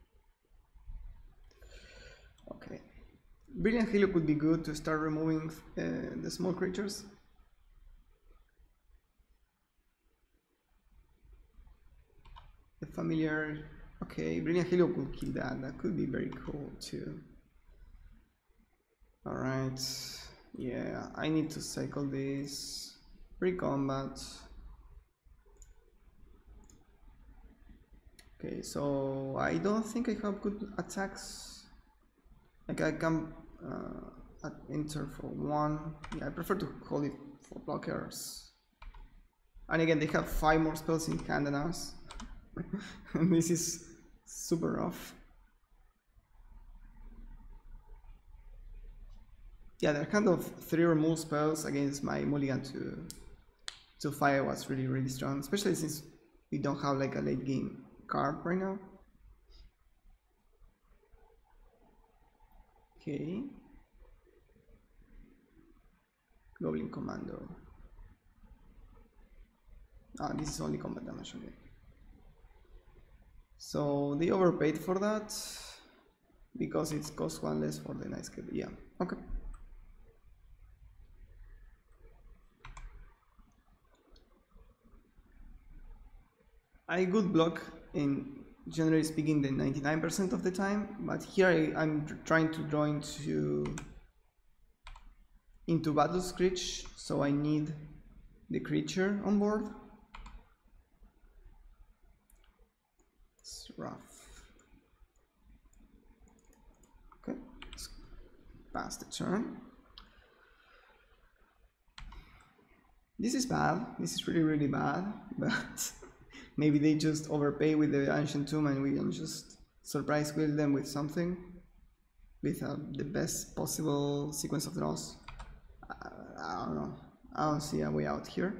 Speaker 1: Okay. Brilliant Helio could be good to start removing the small creatures. The familiar, okay, Brilliant Helio could kill that. That could be very cool too. Alright. Yeah, I need to cycle this. Pre-combat. Okay, so I don't think I have good attacks. Like I can enter for 1. Yeah, I prefer to hold it for blockers. And again, they have 5 more spells in hand than us. And this is super rough. Yeah, they're kind of 3 remove spells against my mulligan to fire was really strong, especially since we don't have like a late game card right now. Okay. Goblin Commando. Ah, this is only combat damage, okay. So they overpaid for that because it costs 1 less for the night scape. Yeah, okay. I could block in generally speaking the 99% of the time, but here I'm trying to draw into Battle Screech, so I need the creature on board. It's rough. Okay, let's pass the turn. This is bad. This is really bad, but maybe they just overpay with the Ancient Tomb and we can just surprise kill them with something, with the best possible sequence of draws. I don't know. I don't see a way out here.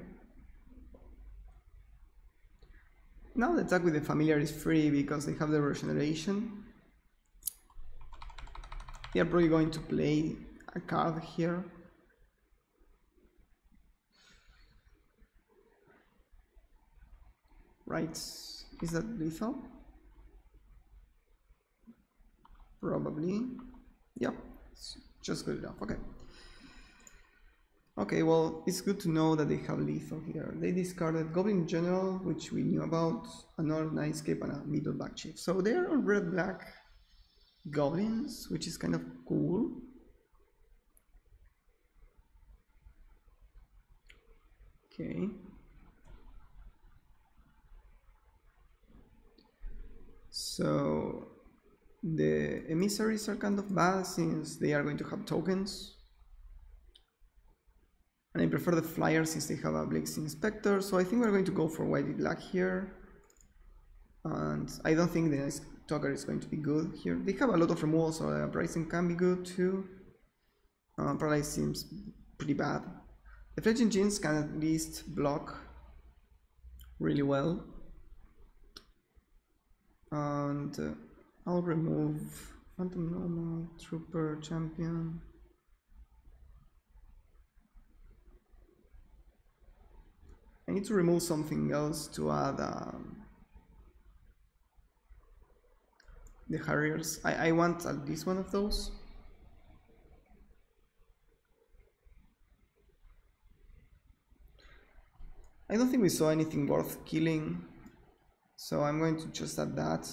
Speaker 1: Now the attack with the Familiar is free because they have the regeneration. They are probably going to play a card here. Right, is that lethal? Probably. Yep, it's just good enough. Okay. Okay, well, it's good to know that they have lethal here. They discarded Goblin General, which we knew about, another Nightscape, and a Middle Black Chief. So they are on red-black goblins, which is kind of cool. Okay. So the emissaries are kind of bad since they are going to have tokens. And I prefer the flyers since they have a Blix Inspector, so I think we're going to go for white black here. And I don't think the Night Stalker is going to be good here. They have a lot of removals, so Uprising can be good too. Paralyze seems pretty bad. The Fledgling Jeans can at least block really well. And I'll remove Phantom Normal, Trooper, Champion. I need to remove something else to add the Harriers. I want at least one of those. I don't think we saw anything worth killing, so I'm going to just add that.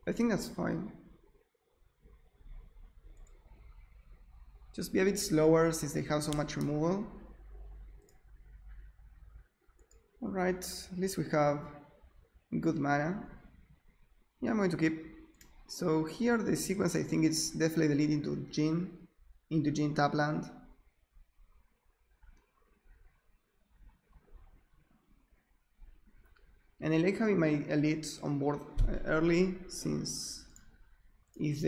Speaker 1: I think that's fine. Just be a bit slower since they have so much removal. Alright, at least we have good mana. Yeah, I'm going to keep. So here the sequence, I think it's definitely the lead into Jin Tapland. And I like having my elites on board early, since if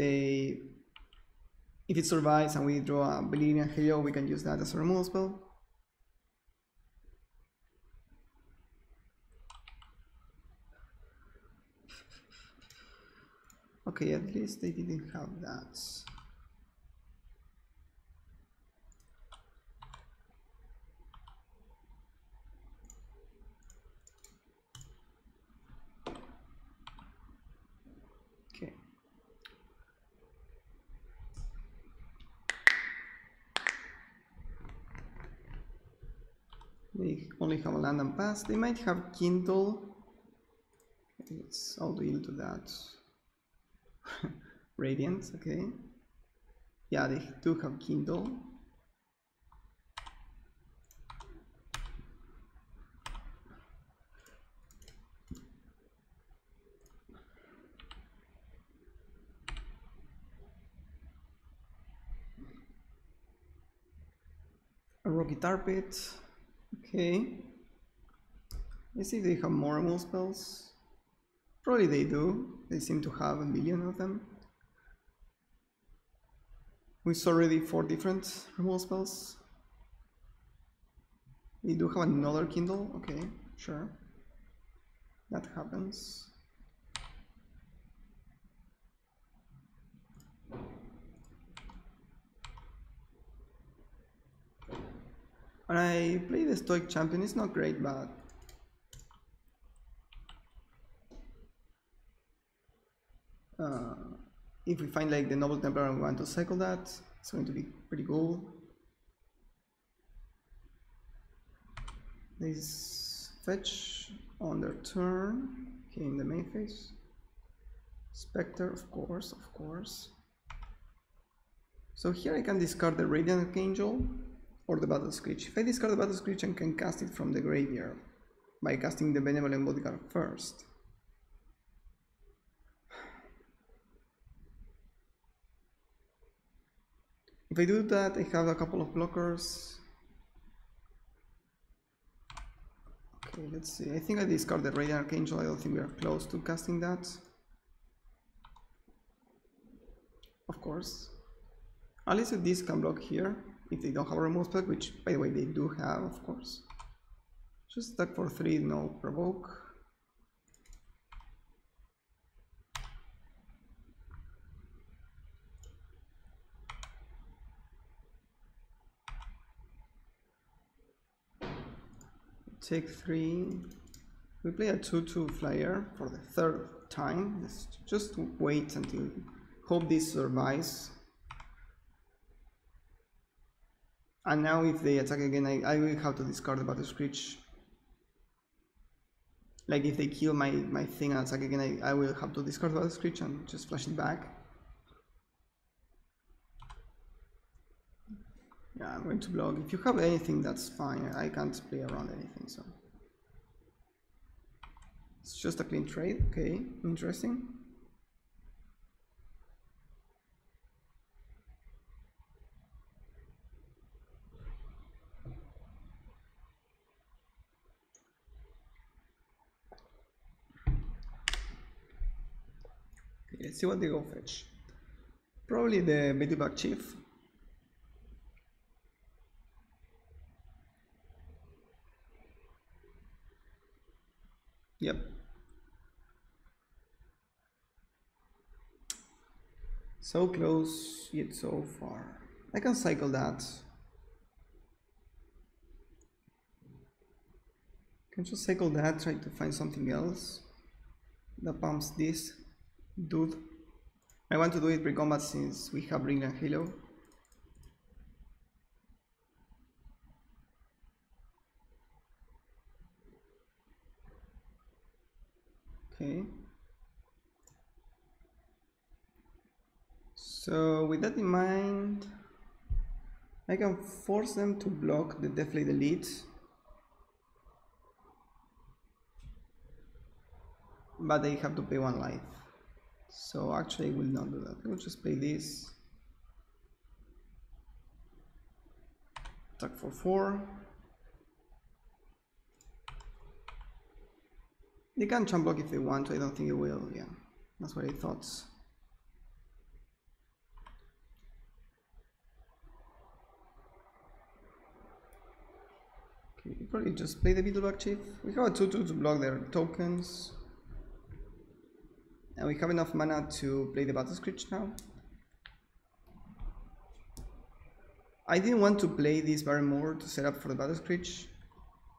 Speaker 1: it survives and we draw a Valyrian Hero, we can use that as a removal spell. Okay, at least they didn't have that. Okay. They only have a land and pass. They might have Kindle. I'll deal to that. Radiant, okay. Yeah, they do have Kindle. A Rocky Tar Pit, okay. Let's see if they have more removal spells. Probably they do. They seem to have a million of them. We saw already 4 different removal spells. We do have another Kindle, okay, sure. That happens. When I play the Stoic Champion, it's not great, but if we find like the Noble Templar and we want to cycle that, it's going to be pretty cool. This fetch on their turn, okay, in the main phase. Spectre, of course. So here I can discard the Radiant Archangel or the Battle Screech. If I discard the Battle Screech, I can cast it from the graveyard by casting the Benevolent Bodyguard first. If I do that, I have a couple of blockers. Okay, let's see. I think I discard the Radiant Archangel. I don't think we are close to casting that. Of course. At least if this can block here, if they don't have a removal spell, which by the way they do have, of course. Just attack for 3, no provoke. Take 3. We play a 2/2 flyer for the 3rd time. Let's just wait until, hope this survives. And now if they attack again, I will have to discard the Battle Screech. Like if they kill my thing and attack again, I will have to discard the Battle Screech and just flash it back. Yeah, I'm going to block. If you have anything, that's fine. I can't play around anything, so. It's just a clean trade. Okay, interesting. Okay, let's see what they go fetch. Probably the Beetleback Chief. Yep. So close, yet so far. I can cycle that. Can just cycle that, try to find something else that pumps this dude. I want to do it pre-combat since we have Ring and Halo. Okay. So with that in mind, I can force them to block the Deathblade Elite. But they have to pay 1 life. So actually I will not do that. I will just play this. Attack for 4. They can chump block if they want to, I don't think they will, yeah. That's what I thought. Okay, probably just play the Beetleback Chief. We have a 2/2 to block their tokens. And we have enough mana to play the Battle Screech now. I didn't want to play this Barrymore to set up for the Battle Screech,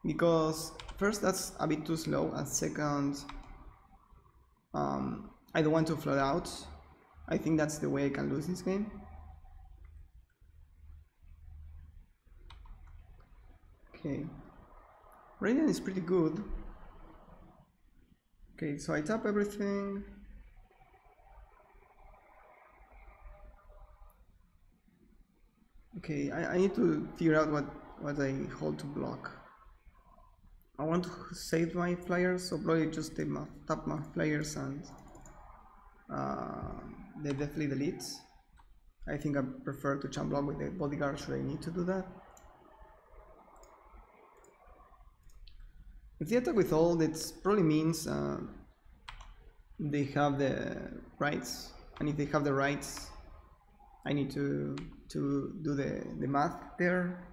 Speaker 1: because first that's a bit too slow, and second I don't want to flood out. I think that's the way I can lose this game. Okay, Radiant is pretty good. Okay, so I tap everything. Okay, I need to figure out what I hold to block. I want to save my flyers, so probably just tap my flyers and the Deathblade Elite. I think I prefer to chump block with the bodyguard should I need to do that. If they attack with all, that probably means they have the rights, and if they have the rights, I need to do the math there.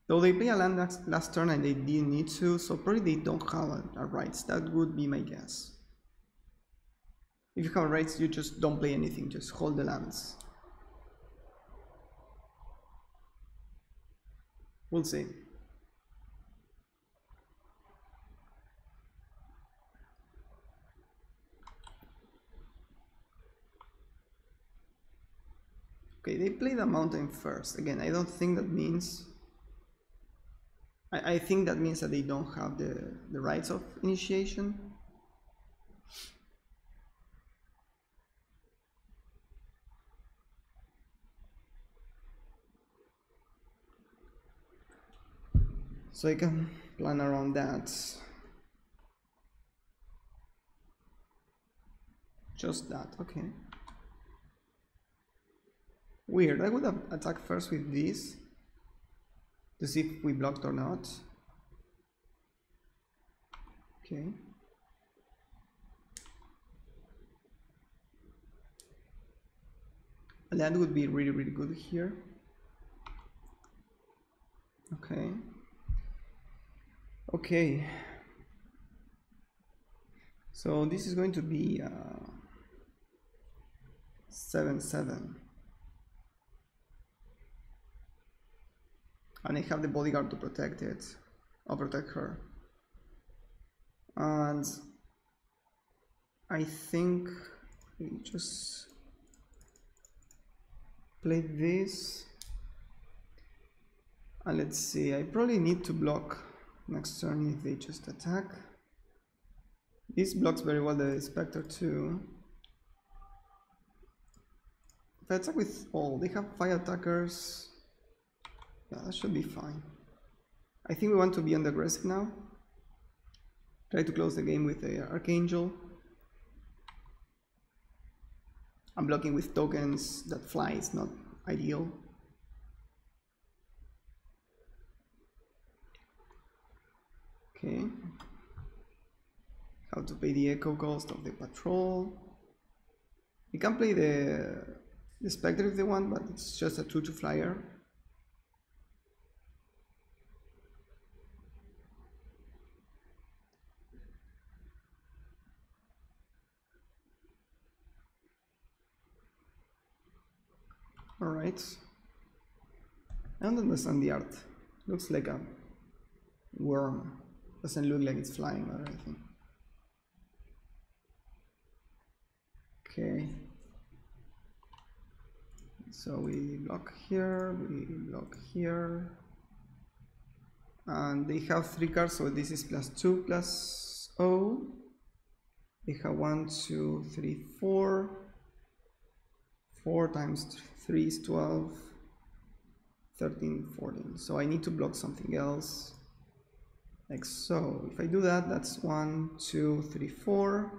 Speaker 1: Though they play a land last turn and they didn't need to, so probably they don't have a rights. That would be my guess. If you have rights, you just don't play anything, just hold the lands. We'll see. Okay, they play the mountain first. Again, I don't think that means... I think that means that they don't have the rights of initiation. So I can plan around that. Just that, okay. Weird, I would have attacked first with this to see if we blocked or not. Okay. Land would be really, really good here. Okay. Okay. So this is going to be 7/7. And I have the bodyguard to protect it. I'll protect her. And I think we just play this. And let's see, I probably need to block next turn if they just attack. This blocks very well the Spectre too. If I attack with all, they have 5 attackers. Yeah, that should be fine. I think we want to be aggressive now. Try to close the game with the Archangel. I'm blocking with tokens that fly is not ideal. Okay. How to pay the echo cost of the patrol. You can play the Spectre if they want, but it's just a 2/2 flyer. Alright. I don't understand the art. Looks like a worm. Doesn't look like it's flying or anything. Okay. So we block here, we block here. And they have 3 cards, so this is +2 +0. They have 1, 2, 3, 4. 4 times 3 is 12. 13, 14. So I need to block something else. Like so. If I do that, that's 1, 2, 3, 4.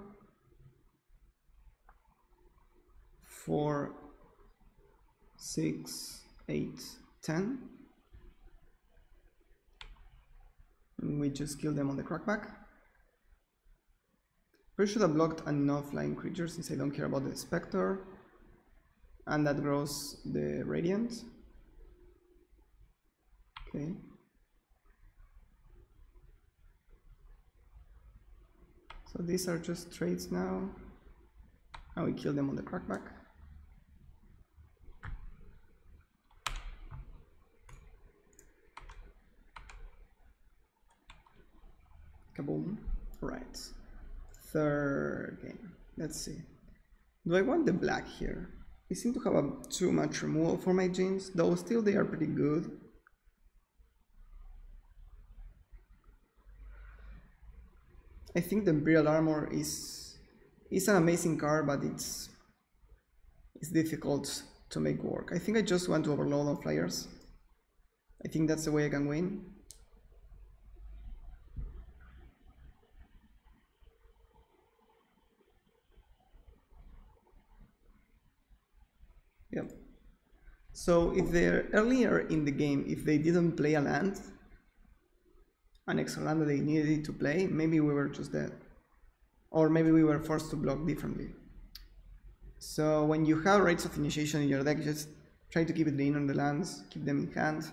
Speaker 1: 4, 6, 8, 10. And we just kill them on the crackback. We should have blocked enough flying creatures since I don't care about the Spectre. And that grows the Radiant. Okay. So these are just trades now. Now we kill them on the crackback. Kaboom. Right. Third game. Let's see. Do I want the black here? I seem to have too much removal for my Djinns, though still they are pretty good. I think the Imperial Armor is an amazing card, but it's difficult to make work. I think I just want to overload on flyers. I think that's the way I can win. Yep. So if they're earlier in the game, if they didn't play a land, an extra land that they needed to play, maybe we were just dead. Or maybe we were forced to block differently. So when you have Rites of Initiation in your deck, just try to keep it lean on the lands, keep them in hand.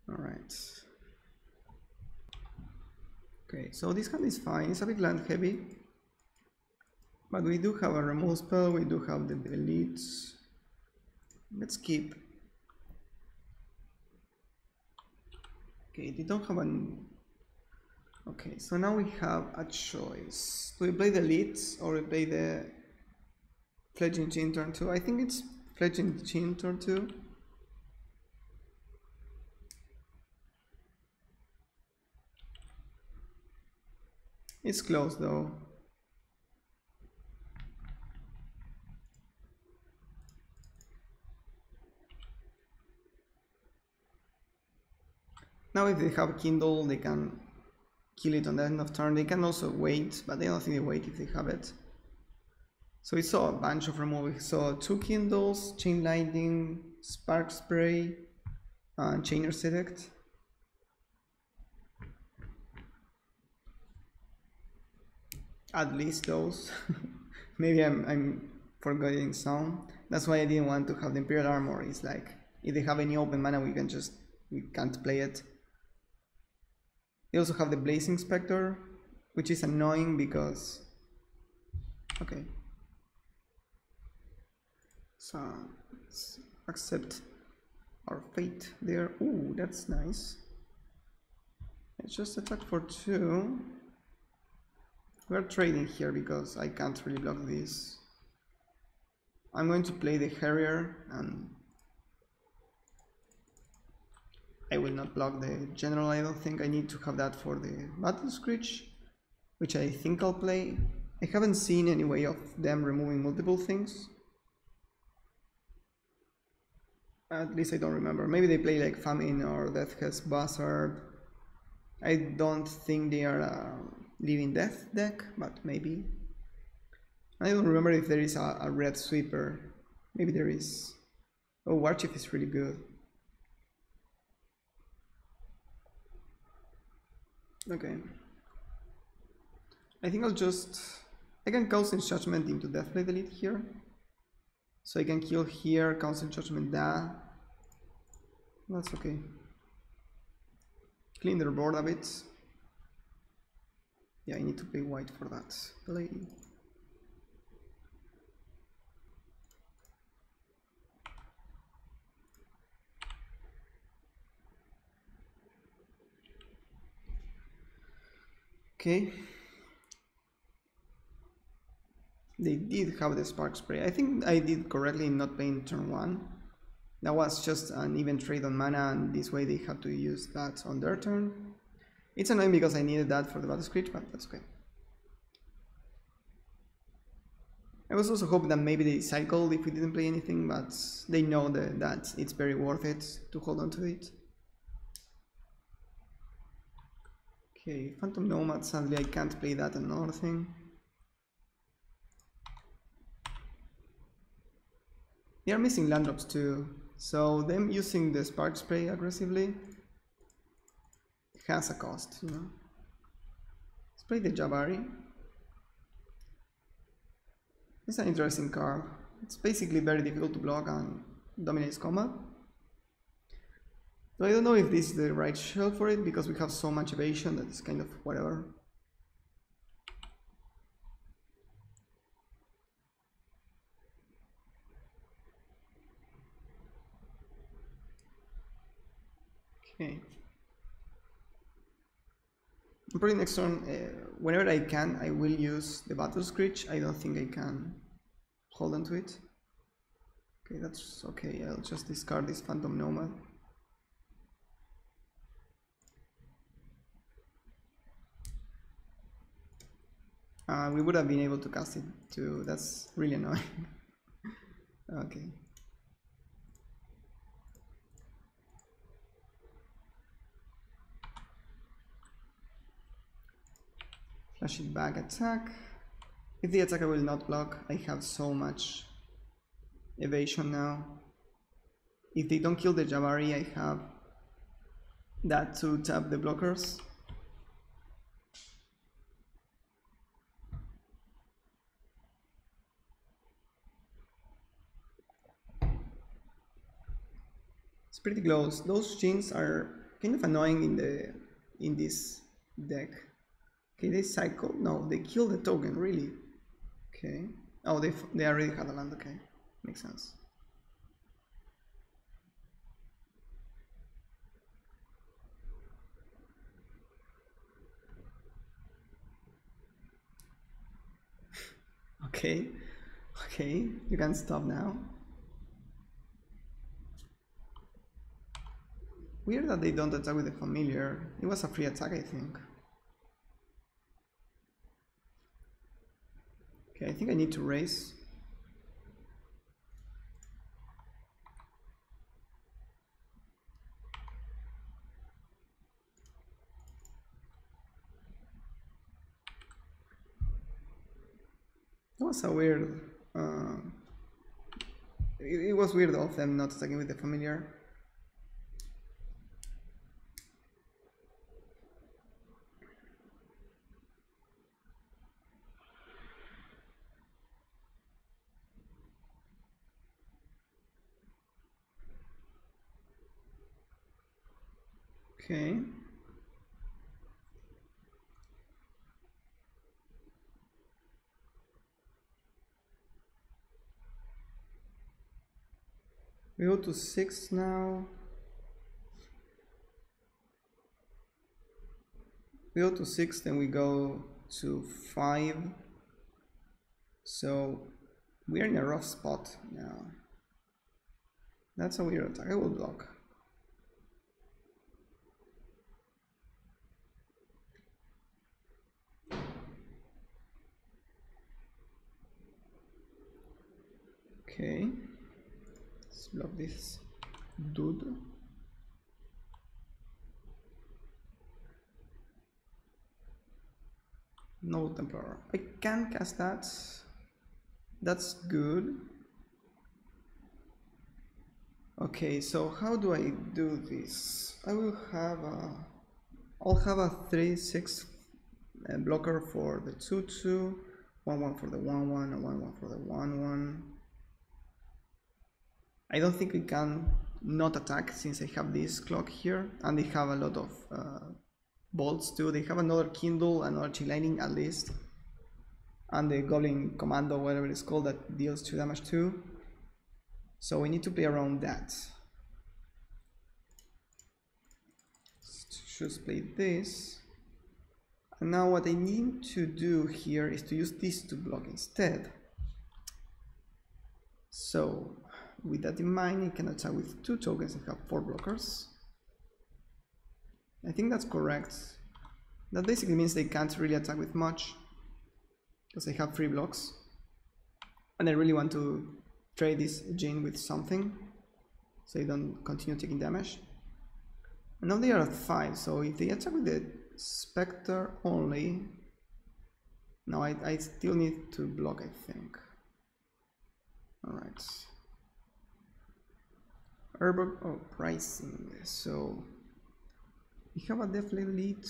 Speaker 1: Alright. Okay, so this hand is fine, it's a bit land heavy. But we do have a removal spell, we do have the elites. Let's keep. Okay, they don't have an... Okay, so now we have a choice. Do we play the elites or we play the Fledgling Djinn turn 2? I think it's Fledgling Djinn turn 2. It's close though. Now if they have Kindle, they can kill it on the end of turn. They can also wait, but I don't think they wait if they have it. So we saw a bunch of removal. We saw 2 Kindles, Chain Lightning, Spark Spray, and Chainer's Edict. At least those. Maybe I'm forgetting some. That's why I didn't want to have the Imperial Armor. It's like, if they have any open mana, we can't play it. They also have the Blazing Spectre, which is annoying because... Okay. So, let's accept our fate there. Ooh, that's nice. Let's just attack for 2. We're trading here because I can't really block this. I'm going to play the Harrier and I will not block the general. I don't think I need to have that for the Battle Screech, which I think I'll play. I haven't seen any way of them removing multiple things. At least I don't remember. Maybe they play like Famine or Death's Buzzard. I don't think they are a Living Death deck, but maybe. I don't remember if there is a red sweeper. Maybe there is. Oh, Warchief is really good. Okay. I think I can Council Judgment into Deathblade Elite here. So I can kill here, Council Judgment that. That's okay. Clean their board a bit. Yeah, I need to pay white for that. Play. Okay. They did have the Spark Spray. I think I did correctly in not playing turn 1. That was just an even trade on mana, and this way they had to use that on their turn. It's annoying because I needed that for the Battle Screech, but that's okay. I was also hoping that maybe they cycled if we didn't play anything, but they know that it's very worth it to hold on to it. Okay, Phantom Nomad, sadly I can't play that another thing. They are missing land drops too, so them using the Spark Spray aggressively has a cost, you know. Let's play the Jabari. It's an interesting card. It's basically very difficult to block and dominates combat. So I don't know if this is the right shell for it, because we have so much evasion that it's kind of whatever. Okay. Probably next turn, whenever I can, I will use the Battle Screech. I don't think I can hold on to it. Okay, that's okay. I'll just discard this Phantom Nomad. We would have been able to cast it too. That's really annoying. Okay. Flash it back, attack. If the attacker will not block, I have so much evasion now. If they don't kill the Jabari, I have that to tap the blockers. It's pretty close. Those Jinns are kind of annoying in this deck. Okay, they cycle. No, they kill the token, really. Okay. Oh, they already had a land. Okay, makes sense. Okay, okay, you can stop now. Weird that they don't attack with the familiar. It was a free attack, I think. Okay, I think I need to raise. That was a weird. It was weird of them not attacking with the familiar. Okay. We go to 6 now. We go to 6, then we go to 5. So we're in a rough spot now. That's a weird attack. I will block. Okay, let's block this dude. No Templar. I can cast that. That's good. Okay, so how do I do this? I'll have a 3/6 blocker for the 2/2, 1/1 for the 1/1, and 1/1 for the 1/1. I don't think we can not attack since I have this clock here, and they have a lot of bolts too. They have another Kindle, another Chain Lightning at least, and the Goblin Commando, whatever it's called, that deals 2 damage too. So we need to play around that. Just play this. And now what I need to do here is to use this to block instead. So with that in mind, I can attack with 2 tokens and have 4 blockers. I think that's correct. That basically means they can't really attack with much, because I have 3 blocks. And I really want to trade this Djinn with something, so they don't continue taking damage. And now they are at 5, so if they attack with the Spectre only... No, I still need to block, I think. Alright. Urborg, oh, pricing. So we have a Death Elite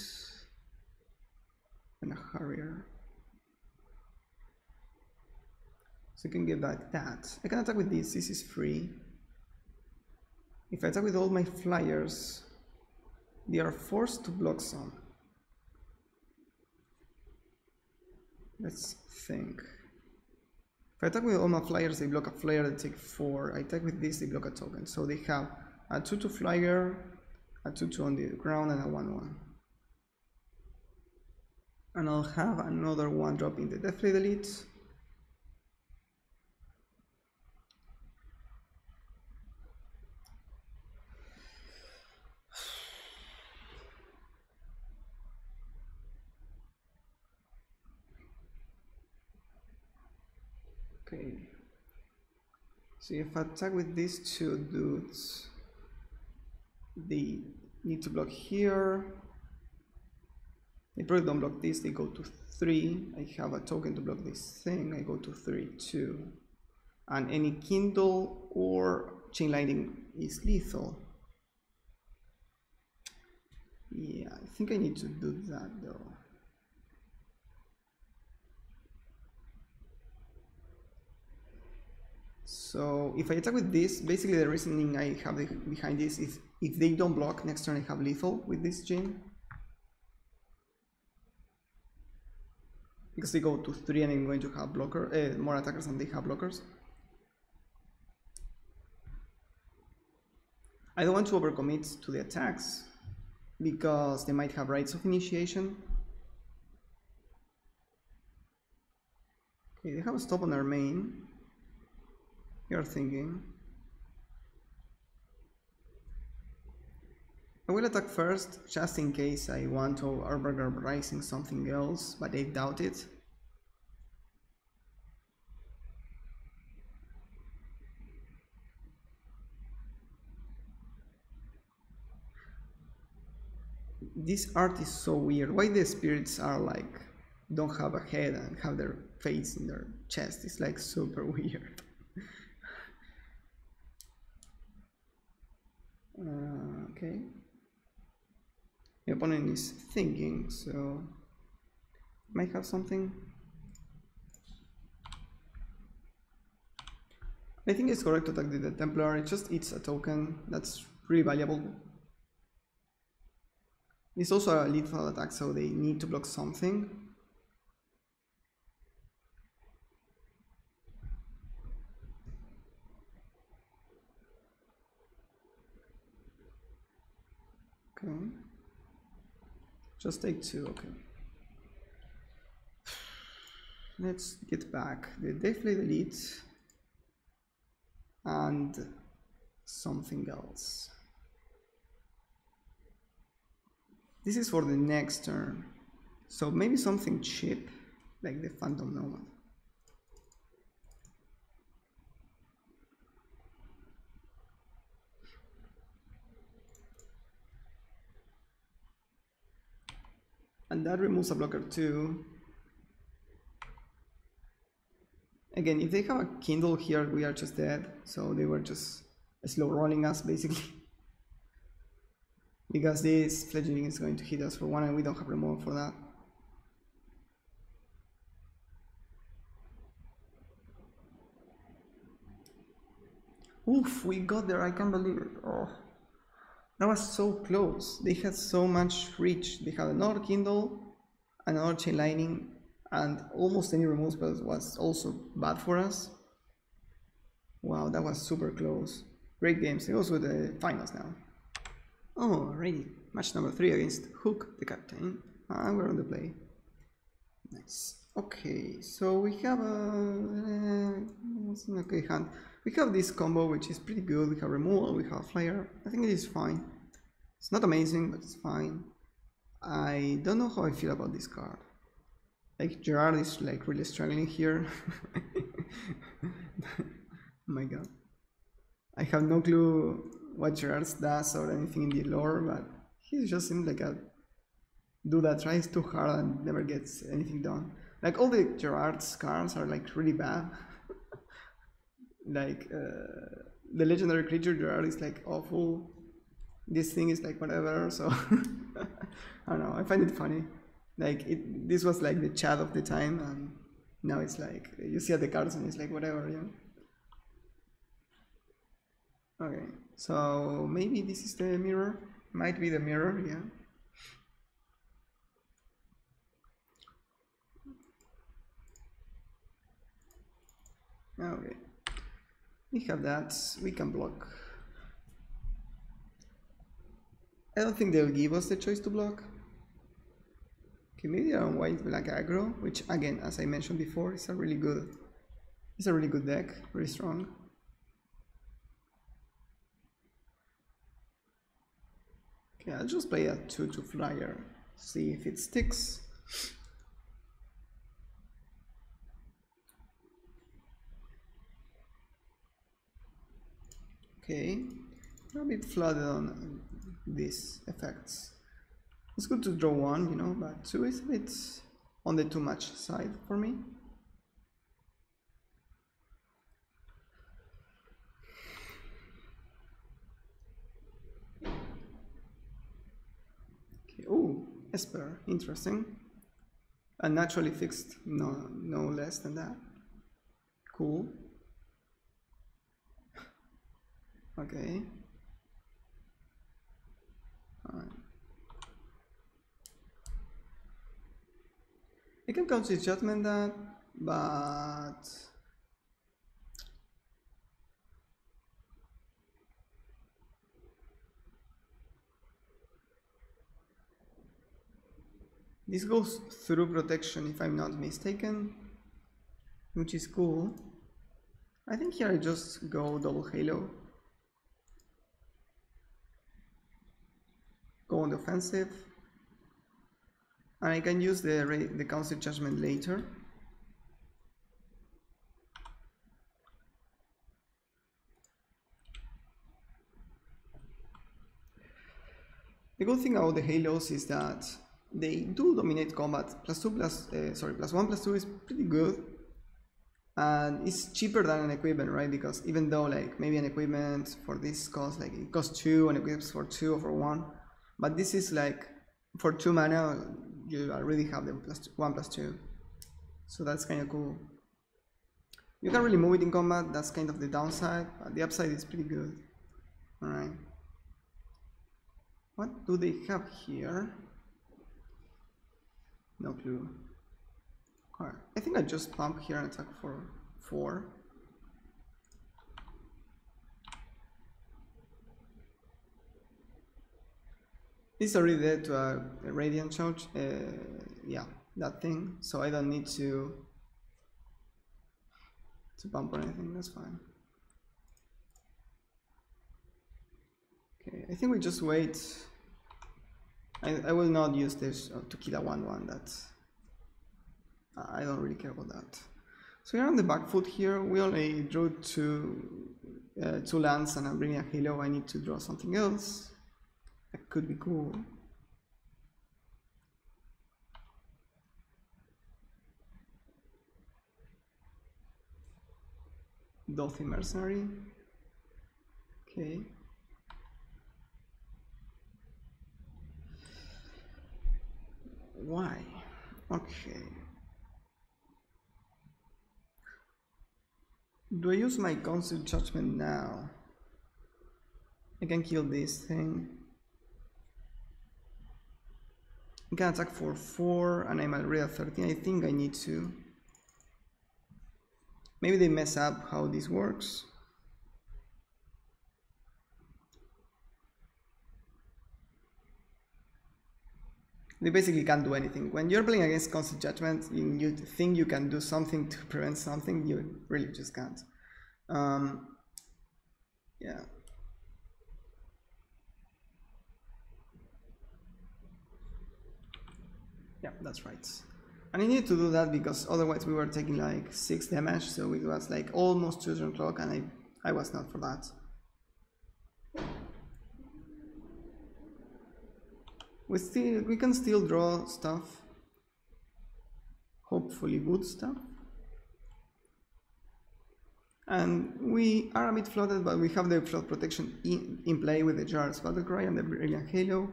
Speaker 1: and a Harrier. So you can get back that. I can attack with this is free. If I attack with all my flyers, they are forced to block some. Let's think. If I attack with all my flyers, they block a flyer, they take 4. I attack with this, they block a token. So they have a 2/2 flyer, a 2/2 on the ground, and a 1/1. And I'll have another 1-drop in the Deathblade Elite. Okay. So if I attack with these 2 dudes, they need to block here. They probably don't block this, they go to 3. I have a token to block this thing, I go to 3 too. And any Kindle or Chain Lightning is lethal. Yeah, I think I need to do that though. So if I attack with this, basically the reasoning I have behind this is if they don't block, next turn I have lethal with this Djinn. Because they go to 3 and I'm going to have more attackers than they have blockers. I don't want to overcommit to the attacks, because they might have rights of initiation. Okay, they have a stop on our main. You're thinking. I will attack first, just in case I want to Urborg Rising something else, but I doubt it. This art is so weird. Why the spirits are like, don't have a head and have their face in their chest? It's like super weird. Okay. The opponent is thinking, so might have something. I think it's correct to attack the Templar. It just eats a token. That's really valuable. It's also a lethal attack, so they need to block something. Okay. Just take 2, okay. Let's get back the Deathblade Elite and something else. This is for the next turn, so maybe something cheap like the Phantom Nomad. And that removes a blocker too. Again, if they have a Kindle here, we are just dead. So they were just slow rolling us basically. Because this fledgling is going to hit us for one and we don't have removal for that. Oof, we got there, I can't believe it. Oh, that was so close. They had so much reach. They had another Kindle, another Chain Lightning, and almost any removal spells was also bad for us. Wow, that was super close. Great games. It goes with the finals now. Alrighty, match number 3 against Hook, the captain. And we're on the play. Nice. Okay, so we have a okay hand. We have this combo which is pretty good. We have removal, we have flyer. I think it is fine. It's not amazing, but it's fine. I don't know how I feel about this card. Like Gerard is like really struggling here. Oh my god. I have no clue what Gerard does or anything in the lore, but he just seems like a dude that tries too hard and never gets anything done. Like all the Gerard's cards are like really bad. Like the legendary creature Gerard is like awful. This thing is like whatever, so I don't know, I find it funny. Like this was like the chat of the time and now it's like you see at the cards and it's like whatever, yeah. Okay, so maybe this is the mirror. Might be the mirror, yeah. Okay, we have that, we can block. I don't think they'll give us the choice to block. Okay, maybe they're on white black aggro, which again, as I mentioned before, is a really good deck, very strong. Okay, I'll just play a 2/2 flyer, see if it sticks. Okay, I'm a bit flooded on these effects. It's good to draw one, you know, but 2 is a bit on the too much side for me. Okay, oh, Esper, interesting. And naturally fixed, no less than that. Cool. Okay. Alright. I can Conscious Judgment that, but this goes through protection if I'm not mistaken, which is cool. I think here I just go double Halo. Go on the offensive. And I can use the Council Judgment later. The good thing about the Halos is that they do dominate combat. +1/+2 is pretty good. And it's cheaper than an equipment, right? Because even though like maybe an equipment for this cost, like it costs 2 and equips for 2 or for 1. But this is like for 2 mana, you already have the +1/+2. So that's kind of cool. You can't really move it in combat, that's kind of the downside, but the upside is pretty good. Alright. What do they have here? No clue. Alright, I think I just pump here and attack for 4. This is already dead to a Radiant Charge. Yeah, that thing. So I don't need to pump or anything, that's fine. Okay, I think we just wait. I will not use this to kill a 1/1. That's I don't really care about that. So we're on the back foot here. We only drew two lands and I'm bringing a Halo. I need to draw something else. That could be cool. Dothy Mercenary. Okay. Why? Okay. Do I use my Council Judgment now? I can kill this thing. I can attack for 4 and I'm already at 13. I think I need to. Maybe they mess up how this works. They basically can't do anything. When you're playing against Council Judgment, you think you can do something to prevent something, you really just can't. Yeah. Yeah, that's right. And I needed to do that because otherwise we were taking like 6 damage, so it was like almost 2 turn clock, and I was not for that. We can still draw stuff. Hopefully good stuff. And we are a bit flooded, but we have the flood protection in play with the Jar's Battlecry and the Brilliant Halo.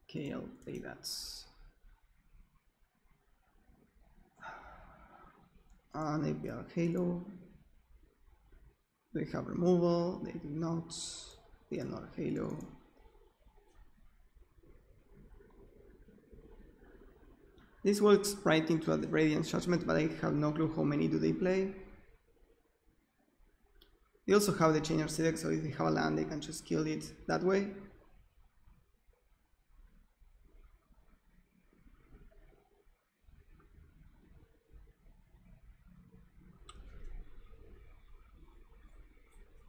Speaker 1: Okay, I'll play that. And APR Halo. They have removal, they do not. They are not Halo. This works right into the Radiant Judgment, but I have no clue how many do they play. They also have the Chainer Select, so if they have a land, they can just kill it that way.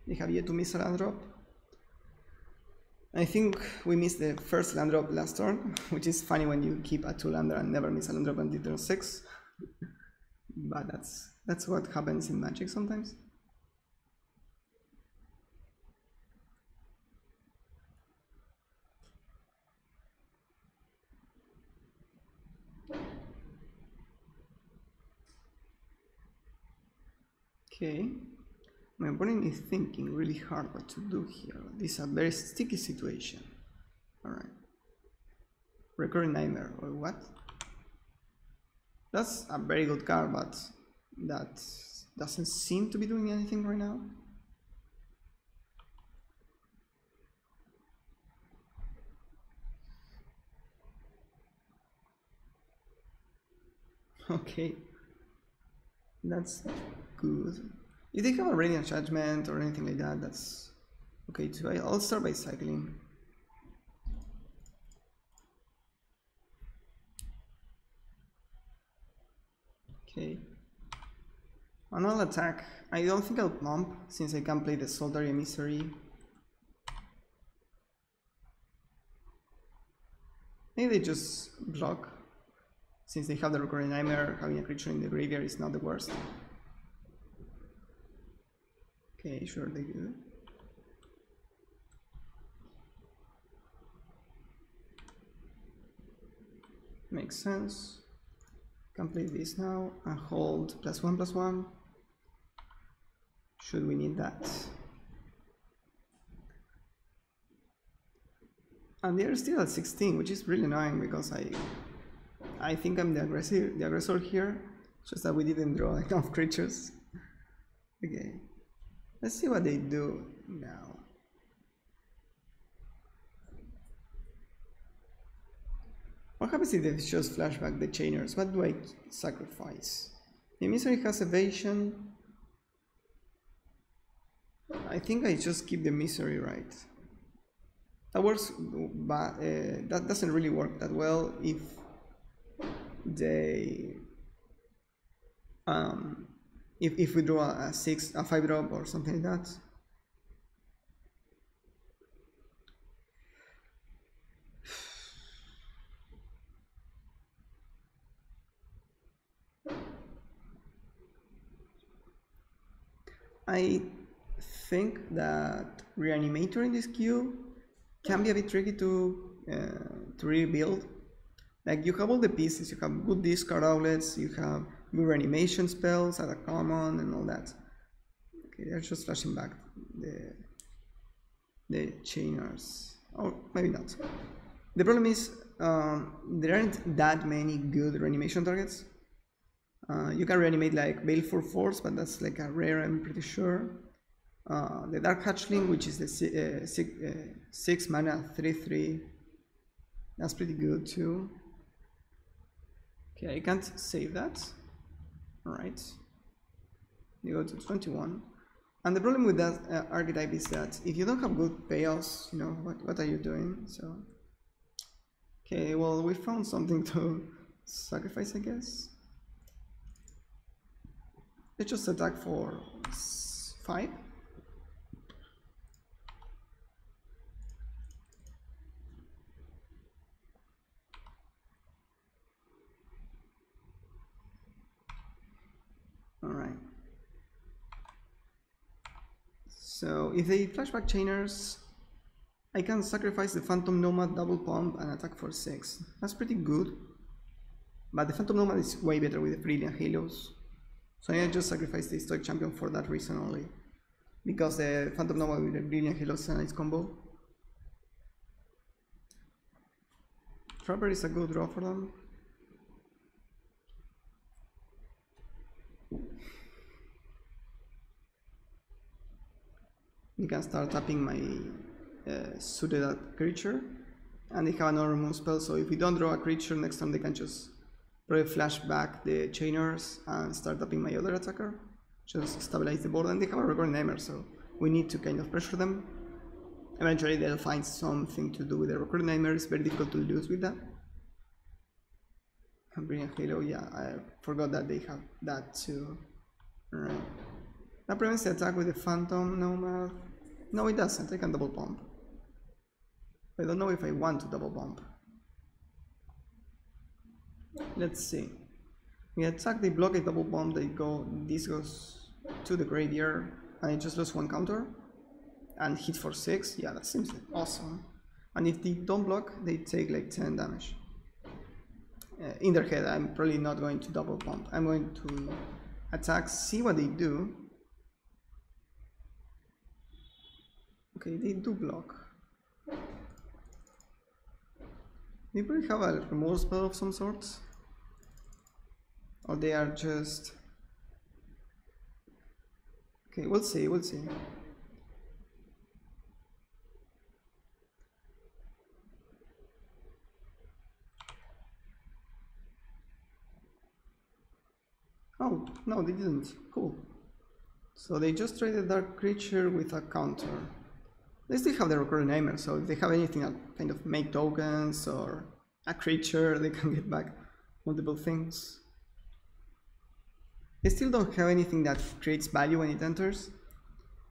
Speaker 1: They have yet to miss a land drop. I think we missed the first land drop last turn, which is funny when you keep a 2-lander and never miss a land drop until turn 6. But that's what happens in Magic sometimes. Okay. My opponent is thinking really hard what to do here. This is a very sticky situation. Alright. Recurring Nightmare, or what? That's a very good card, but that doesn't seem to be doing anything right now. Okay. That's good. If they have a Radiant Judgment or anything like that, that's okay too. I'll start by cycling. Okay. And I'll attack. I don't think I'll pump, since I can play the Soldary Emissary. Maybe they just block. Since they have the Recurring Nightmare, having a creature in the graveyard is not the worst. Okay, sure they do. Makes sense. Complete this now and hold +1/+1. Should we need that? And they're still at 16, which is really annoying because I think I'm the aggressor here. Just that we didn't draw enough creatures. Okay. Let's see what they do now. What happens if they just flashback the Chainers? What do I sacrifice? The Emissary has evasion. I think I just keep the Emissary, right? That works, but that doesn't really work that well if they if we draw a 5 drop or something like that. I think that Reanimator in this queue can be a bit tricky to rebuild. Like, you have all the pieces, you have good discard outlets, you have good reanimation spells, at a common, and all that. Okay, they're just flashing back the chainers. Or maybe not. The problem is there aren't that many good reanimation targets. You can reanimate like Baleful Force, but that's like a rare, I'm pretty sure. The Dark Hatchling, which is the 6 mana 3/3, that's pretty good too. Okay, I can't save that. Alright. You go to 21. And the problem with that archetype is that if you don't have good payoffs, you know, what are you doing? So, okay, well, we found something to sacrifice, I guess. Let's just attack for 5. Alright. So if they flashback chainers, I can sacrifice the Phantom Nomad, double pump, and attack for 6. That's pretty good. But the Phantom Nomad is way better with the Brilliant Halos. So I just sacrifice the Stoic Champion for that reason only. Because the Phantom Nomad with the Brilliant Halos is a nice combo. Trapper is a good draw for them. You can start tapping my suited creature, and they have another remove spell, so if we don't draw a creature next time, they can just probably flash back the chainers and start tapping my other attacker, just stabilize the board. And they have a Recurring Nightmare, so we need to kind of pressure them. Eventually they'll find something to do with the Recurring Nightmare. It's very difficult to lose with that. And Brilliant Halo, yeah, I forgot that they have that too. Alright. That prevents the attack with the Phantom Nomad. No, it doesn't. I can double pump. I don't know if I want to double pump. Let's see. We attack, they block, I double pump, they go. This goes to the graveyard, and I just lose 1 counter. And hit for 6. Yeah, that seems awesome. And if they don't block, they take like 10 damage. In their head, I'm probably not going to double pump. I'm going to attack, see what they do. Okay, they do block. They probably have a removal spell of some sort. Or they are just... Okay, we'll see, we'll see. Oh, no, they didn't. Cool. So they just traded Dark Creature with a counter. They still have the Recurring Nightmare, so if they have anything that kind of make tokens or a creature, they can get back multiple things. They still don't have anything that creates value when it enters,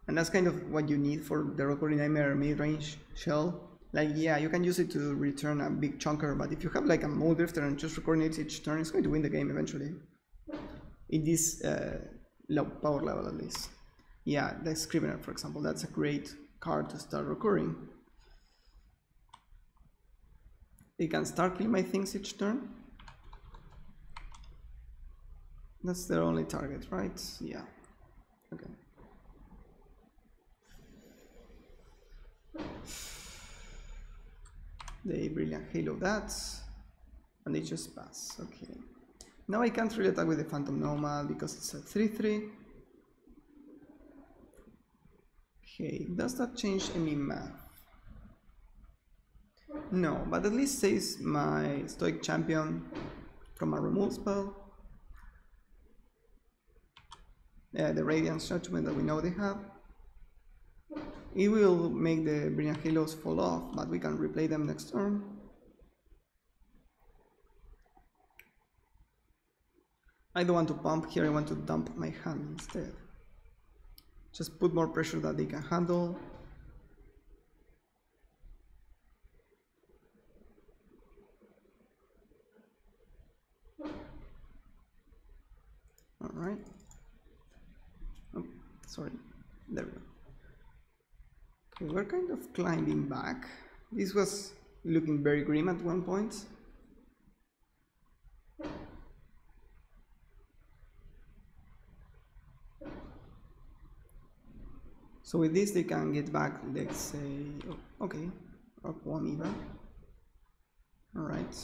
Speaker 1: and that's kind of what you need for the Recurring Nightmare mid-range shell. Like, yeah, you can use it to return a big chunker, but if you have like a Mold Drifter and just recurring it each turn, it's going to win the game eventually. In this low power level at least. Yeah, the Scrivener, for example, that's a great card to start recurring. They can start killing my things each turn. That's their only target, right? Yeah. Okay. They Brilliant Halo that, and they just pass. Okay. Now I can't really attack with the Phantom Nomad because it's a 3/3. Okay, does that change any math? No, but at least saves my Stoic Champion from a removal spell. The Radiance Judgment that we know they have. It will make the Brilliant Halos fall off, but we can replay them next turn. I don't want to pump here, I want to dump my hand instead. Just put more pressure that they can handle. Alright. Oh, sorry. There we go. Okay, we're kind of climbing back. This was looking very grim at one point. So with this they can get back, let's say, oh, okay, Aqua Amoeba. Alright.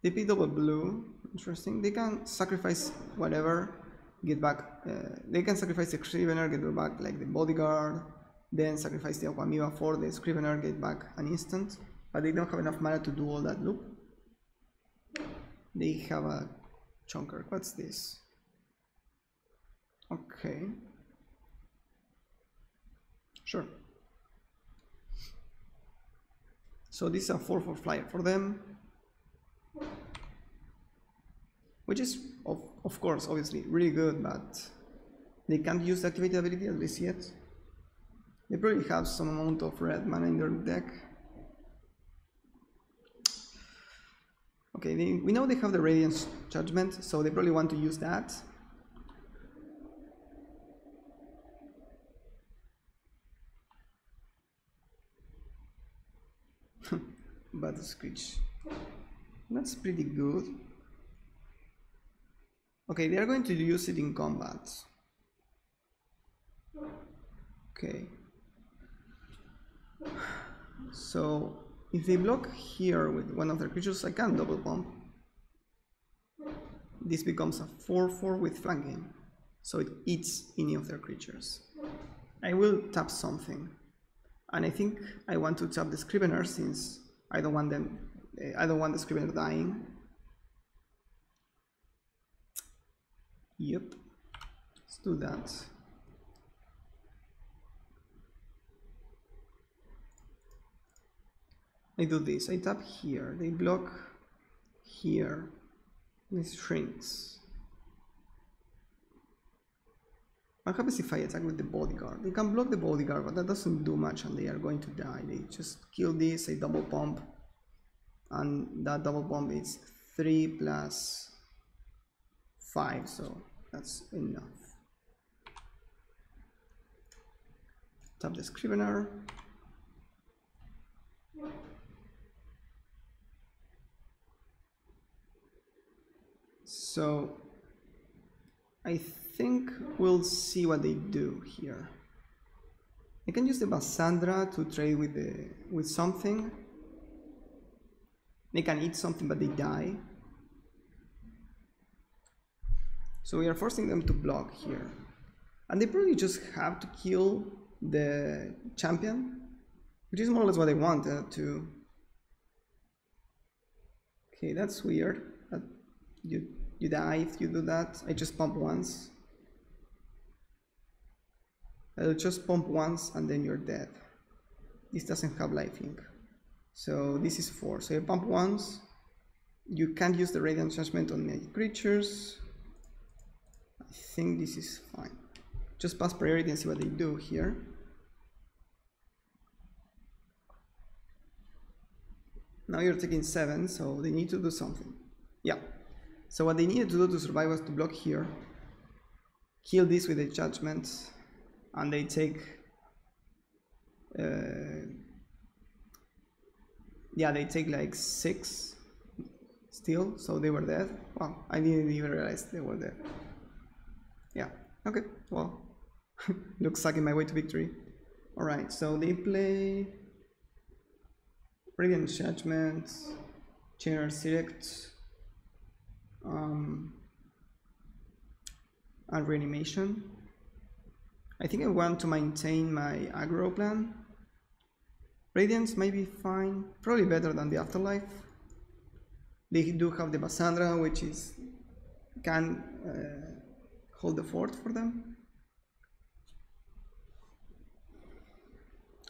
Speaker 1: They pick double blue, interesting. They can sacrifice whatever, get back, they can sacrifice the Scrivener, get back like the Bodyguard, then sacrifice the Aqua Amoeba for the Scrivener, get back an instant, but they don't have enough mana to do all that loop. They have a Chunker. What's this? Okay. Sure. So this is a 4/4 flyer for them, which is of course obviously really good, but they can't use the activated ability at least yet. They probably have some amount of red mana in their deck. Okay, we know they have the Radiance Judgment, so they probably want to use that. But the Screech, that's pretty good. Okay, they are going to use it in combat. Okay. So if they block here with one of their creatures, I can double pump. This becomes a 4/4 with flanking, so it eats any of their creatures. I will tap something, and I think I want to tap the Scrivener since I don't want the Scrivener dying. Yep, let's do that. I do this, I tap here, they block here, this shrinks. What happens if I attack with the Bodyguard? They can block the Bodyguard, but that doesn't do much and they are going to die. They just kill this, I double pump, and that double pump is 3 plus 5, so that's enough. Tap the Scrivener. So I think we'll see what they do here. I can use the Bassandra to trade with something. They can eat something but they die. So we are forcing them to block here. And they probably just have to kill the champion, which is more or less what I wanted to. Okay, that's weird. You die if you do that. I just pump once. I'll just pump once and then you're dead. This doesn't have life link. So this is 4. So you pump once. You can't use the Radiant Judgment on magic creatures. I think this is fine. Just pass priority and see what they do here. Now you're taking 7, so they need to do something. Yeah. So what they needed to do to survive was to block here, kill this with a Judgment, and they take yeah, they take like 6 still, so they were dead. Well, I didn't even realize they were dead. Yeah, okay, well, looks sucking my way to victory. Alright, so they play Radiant Judgment, Chain Architect, and Reanimation. I think I want to maintain my aggro plan. Radiance might be fine, probably better than the Afterlife. They do have the Bassandra, which is can hold the fort for them.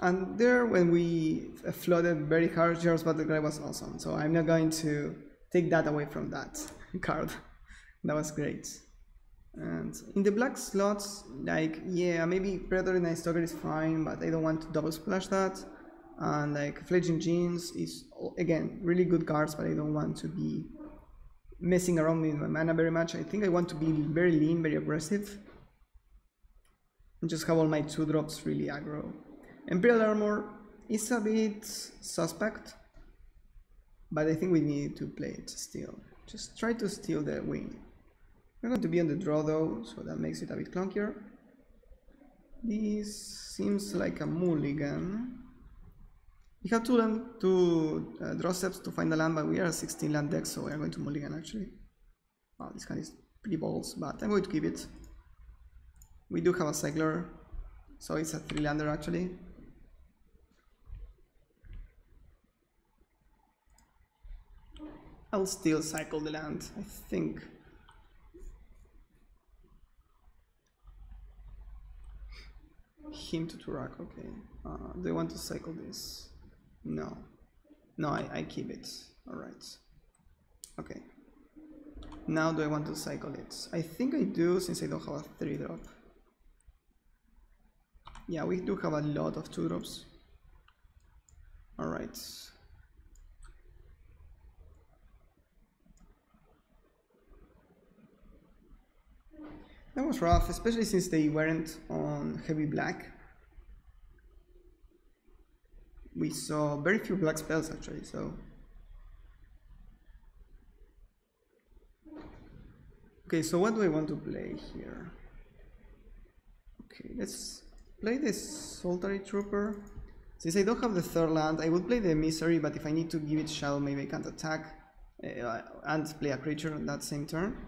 Speaker 1: And there, when we flooded very hard, Jar's Battlecry was awesome. So I'm not going to take that away from that card. That was great. And in the black slots, like, yeah, maybe Predator and Night Stalker is fine, but I don't want to double splash that. And like Fledgling Genes is, again, really good cards, but I don't want to be messing around with my mana very much. I think I want to be very lean, very aggressive, and just have all my 2-drops really aggro. Imperial Armor is a bit suspect, but I think we need to play it still. Just try to steal the win. We're going to be on the draw though, so that makes it a bit clunkier. This seems like a mulligan. We have two draw steps to find the land, but we are a 16 land deck, so we are going to mulligan actually. Wow, this guy is pretty balls, but I'm going to keep it. We do have a cycler, so it's a 3-lander actually. I'll still cycle the land, I think. Him to Turak, okay. Do I want to cycle this? No. No, I keep it. Alright. Okay. Now do I want to cycle it? I think I do, since I don't have a 3-drop. Yeah, we do have a lot of 2-drops. Alright. That was rough, especially since they weren't on heavy black. We saw very few black spells actually, so... Okay, so what do I want to play here? Okay, let's play this Solitary Trooper. Since I don't have the 3rd land, I would play the Misery, but if I need to give it Shadow, maybe I can't attack and play a creature on that same turn.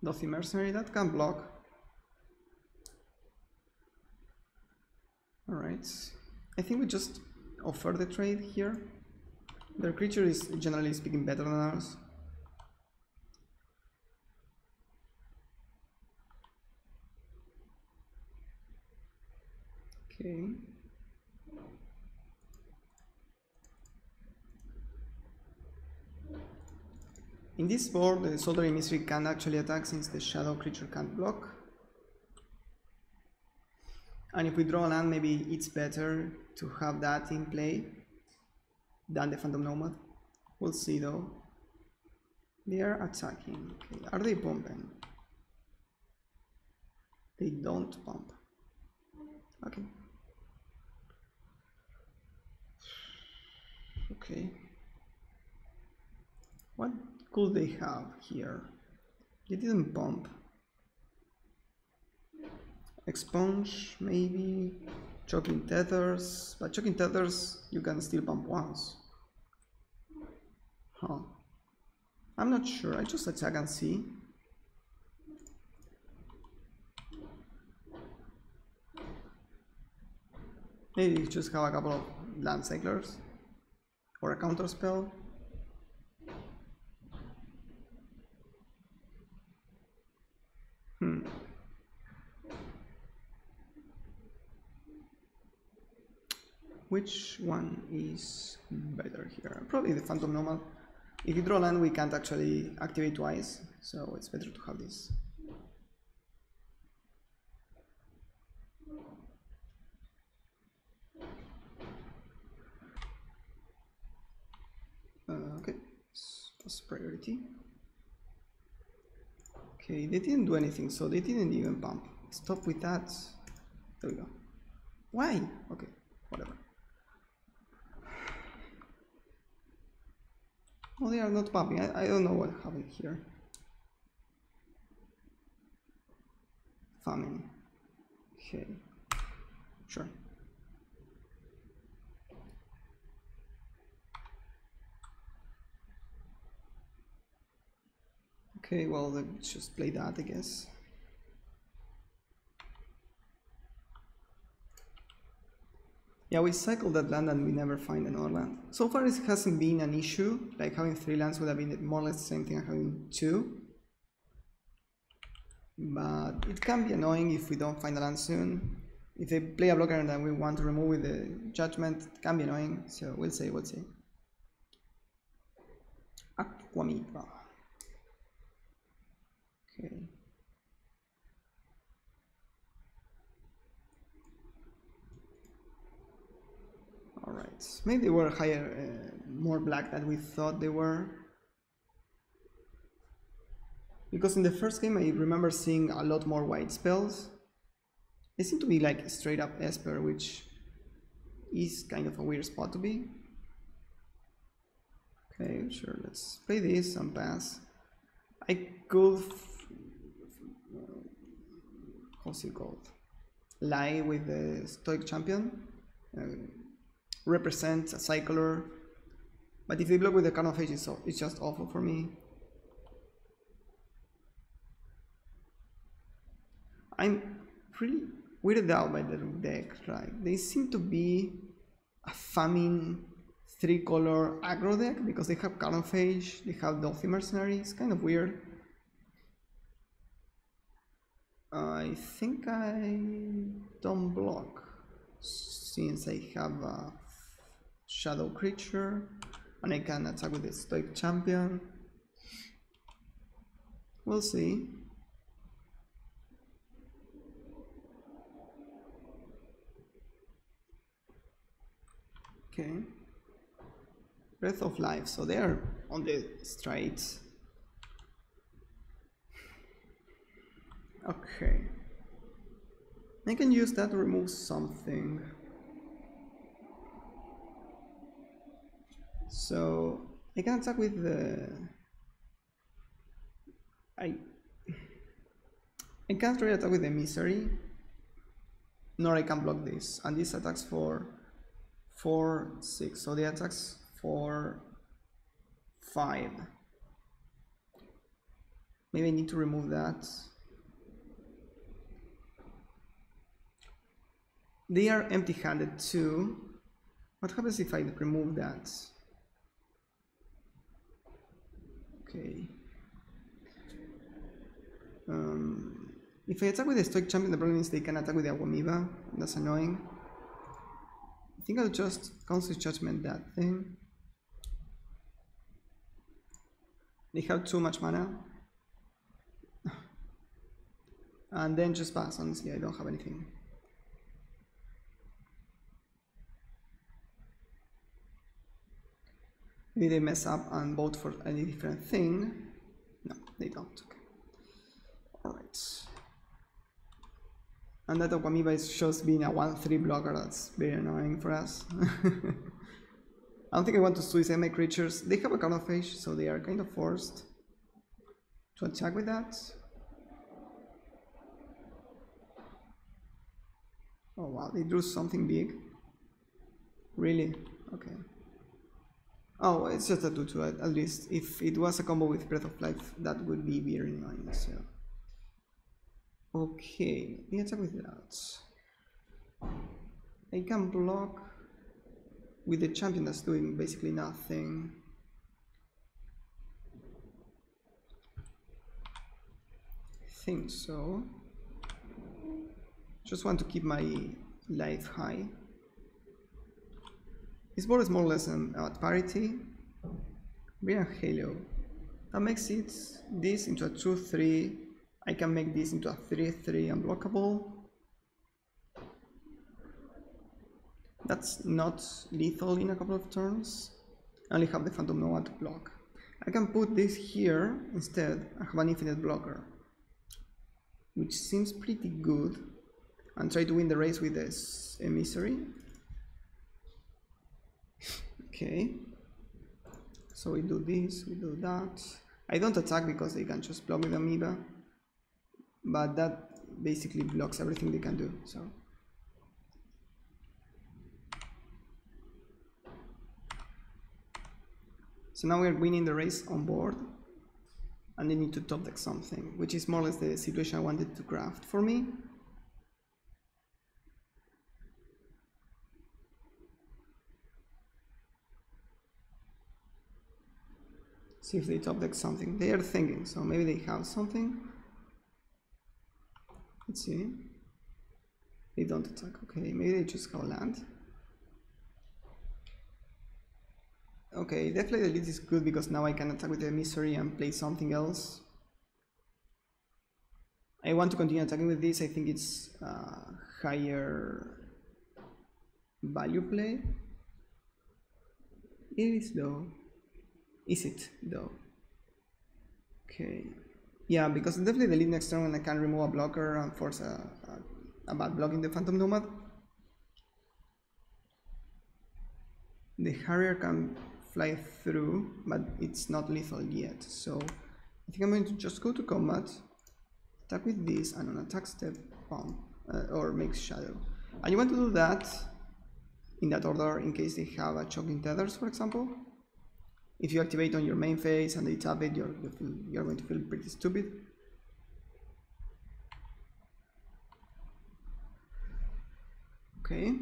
Speaker 1: Dothy Mercenary, that can block. Alright, I think we just offer the trade here. Their creature is generally speaking better than ours. Okay. In this board, the Solitary Misery can actually attack since the shadow creature can't block. And if we draw a land, maybe it's better to have that in play than the Phantom Nomad. We'll see though. They are attacking. Okay. Are they pumping? They don't pump. Okay. Okay. What could they have here? They didn't pump. Expunge, maybe. Choking Tethers. But Choking Tethers, you can still pump once. Huh. I'm not sure. I just attack and see. Maybe just have a couple of land cyclers. Or a counter spell. Which one is better here? Probably the Phantom Nomad. If you draw land, we can't actually activate twice, so it's better to have this. Okay, that's priority. Okay, they didn't do anything, so they didn't even pump. Stop with that. There we go. Why? Okay, whatever. Oh, they are not pumping. I don't know what happened here. Famine. Okay. Sure. Okay, well, let's just play that, I guess. Yeah, we cycled that land and we never find another land. So far it hasn't been an issue, like having 3 lands would have been more or less the same thing as having 2. But it can be annoying if we don't find a land soon. If they play a blocker and then we want to remove with the Judgment, it can be annoying, so we'll see, we'll see. Aquamiva. Okay. Alright, maybe they were higher, more black than we thought they were. Because in the first game I remember seeing a lot more white spells. They seem to be like straight up Esper, which is kind of a weird spot to be. Okay, sure, let's play this and pass. I could how's it called? Lie with the Stoic Champion. Represents a cycler. But if they block with the Carnal Phage, it's just awful for me. I'm pretty weirded out by the deck, right? They seem to be a Famine 3-color aggro deck because they have Carnal Phage, they have Dolphy Mercenary. It's kind of weird. I think I don't block since I have a Shadow Creature and I can attack with the Stoic Champion. We'll see. Okay. Breath of Life, so they are on the straight. Okay. I can use that to remove something. So I can attack with the I can't really attack with the Misery, nor I can block this, and this attacks for 4, 6, so the attacks for 5. Maybe I need to remove that. They are empty-handed too. What happens if I remove that? Okay. If I attack with the Stoic Champion, the problem is they can attack with the Aguamiba. That's annoying. I think I'll just Council Judgment that thing. They have too much mana. And then just pass, honestly, I don't have anything. Maybe they mess up and vote for any different thing. No, they don't. Okay. Alright. And that Aguamiba is just being a 1/3 blocker. That's very annoying for us. I don't think I want to suicide my creatures. They have a Carnal Phage, so they are kind of forced to attack with that. Oh wow, they drew something big. Really? Okay. Oh, it's just a 2/2 at least. If it was a combo with Breath of Life, that would be very annoying. So. Okay, the attack with that. I can block with the champion that's doing basically nothing. I think so. Just want to keep my life high. This board is more or less at parity. Brilliant Halo. That makes it this into a 2/3. I can make this into a 3/3 unblockable. That's not lethal in a couple of turns. I only have the Phantom Nova to block. I can put this here instead. I have an infinite blocker, which seems pretty good, and try to win the race with this Emissary. Okay, so we do this, we do that. I don't attack because they can just block with Amoeba, but that basically blocks everything they can do. So now we're winning the race on board, and they need to top deck something, which is more or less the situation I wanted to craft for me. See if they top deck something. They are thinking, so maybe they have something. Let's see. They don't attack. Okay, maybe they just go land. Okay, definitely the lead is good because now I can attack with the Misery and play something else. I want to continue attacking with this. I think it's higher value play. It is though. Is it though? Okay. Yeah, because definitely the lead next turn when I can remove a blocker and force a bad block in the Phantom Nomad. The Harrier can fly through, but it's not lethal yet. So I think I'm going to just go to combat. attack with this, and on attack step, bomb, or makes shadow. And you want to do that in that order in case they have a choking tethers, for example. If you activate on your main phase and they tap it, you're going to feel pretty stupid. Okay,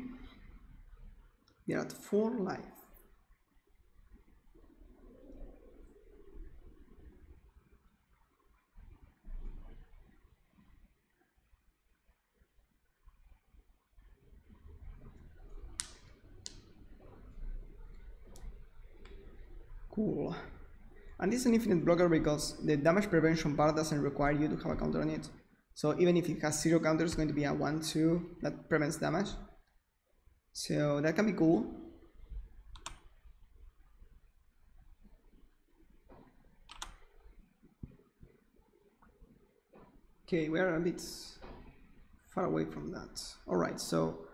Speaker 1: they're at 4 life. Cool. And this is an infinite blocker because the damage prevention part doesn't require you to have a counter on it. So even if it has 0 counter, it's going to be a 1-2 that prevents damage. So that can be cool. Okay, we are a bit far away from that. Alright, so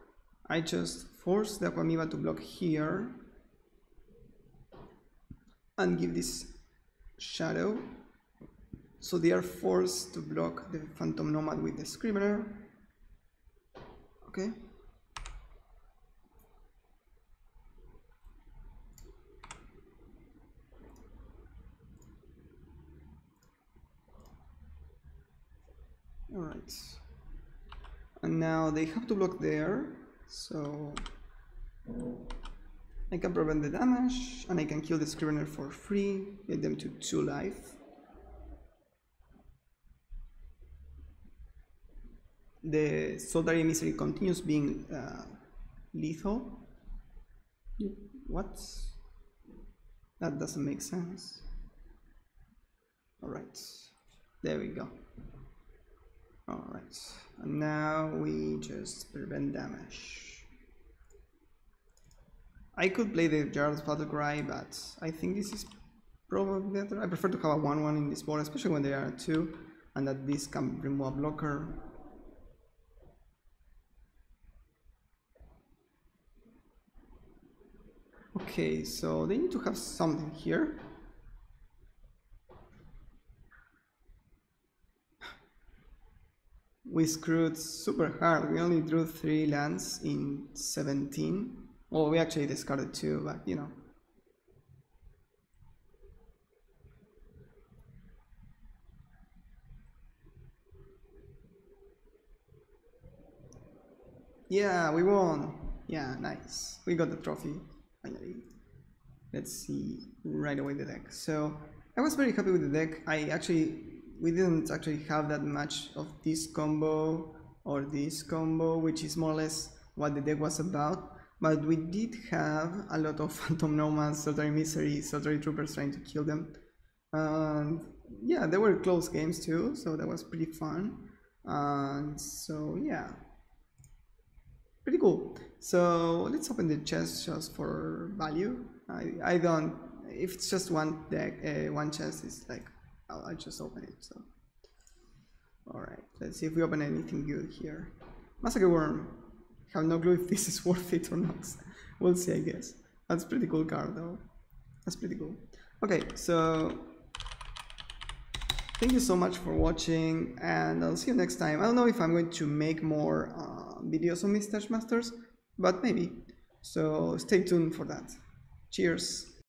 Speaker 1: I just force the Aquamoeba to block here and give this shadow. So they are forced to block the Phantom Nomad with the Scrivener. Okay. Alright. And now they have to block there, so I can prevent the damage and I can kill the Scrivener for free, get them to 2 life. The Soldar Emissary continues being lethal. What? That doesn't make sense. Alright, there we go. Alright, and now we just prevent damage. I could play the Jarl's Battlecry, but I think this is probably better. I prefer to have a 1-1 in this board, especially when they are 2, and that this can remove a blocker. Okay, so they need to have something here. We screwed super hard. We only drew 3 lands in 17. Well, we actually discarded 2, but you know. Yeah, we won. Yeah, nice. We got the trophy, finally. Let's see right away the deck. So I was very happy with the deck. We didn't actually have that much of this combo or this combo, which is more or less what the deck was about. But we did have a lot of Phantom Nomads, Soldar Emissary, Soldar Troopers trying to kill them. And yeah, there were close games too, so that was pretty fun. And so yeah, pretty cool. So let's open the chest just for value. I don't, if it's just one deck, one chest, it's like, I'll just open it. So alright, let's see if we open anything good here. Massacre Worm. Have no clue if this is worth it or not. We'll see, I guess. That's a pretty cool card though. That's pretty cool. Okay, so thank you so much for watching, and I'll see you next time. I don't know if I'm going to make more videos on Mr. Masters, but maybe. So stay tuned for that. Cheers.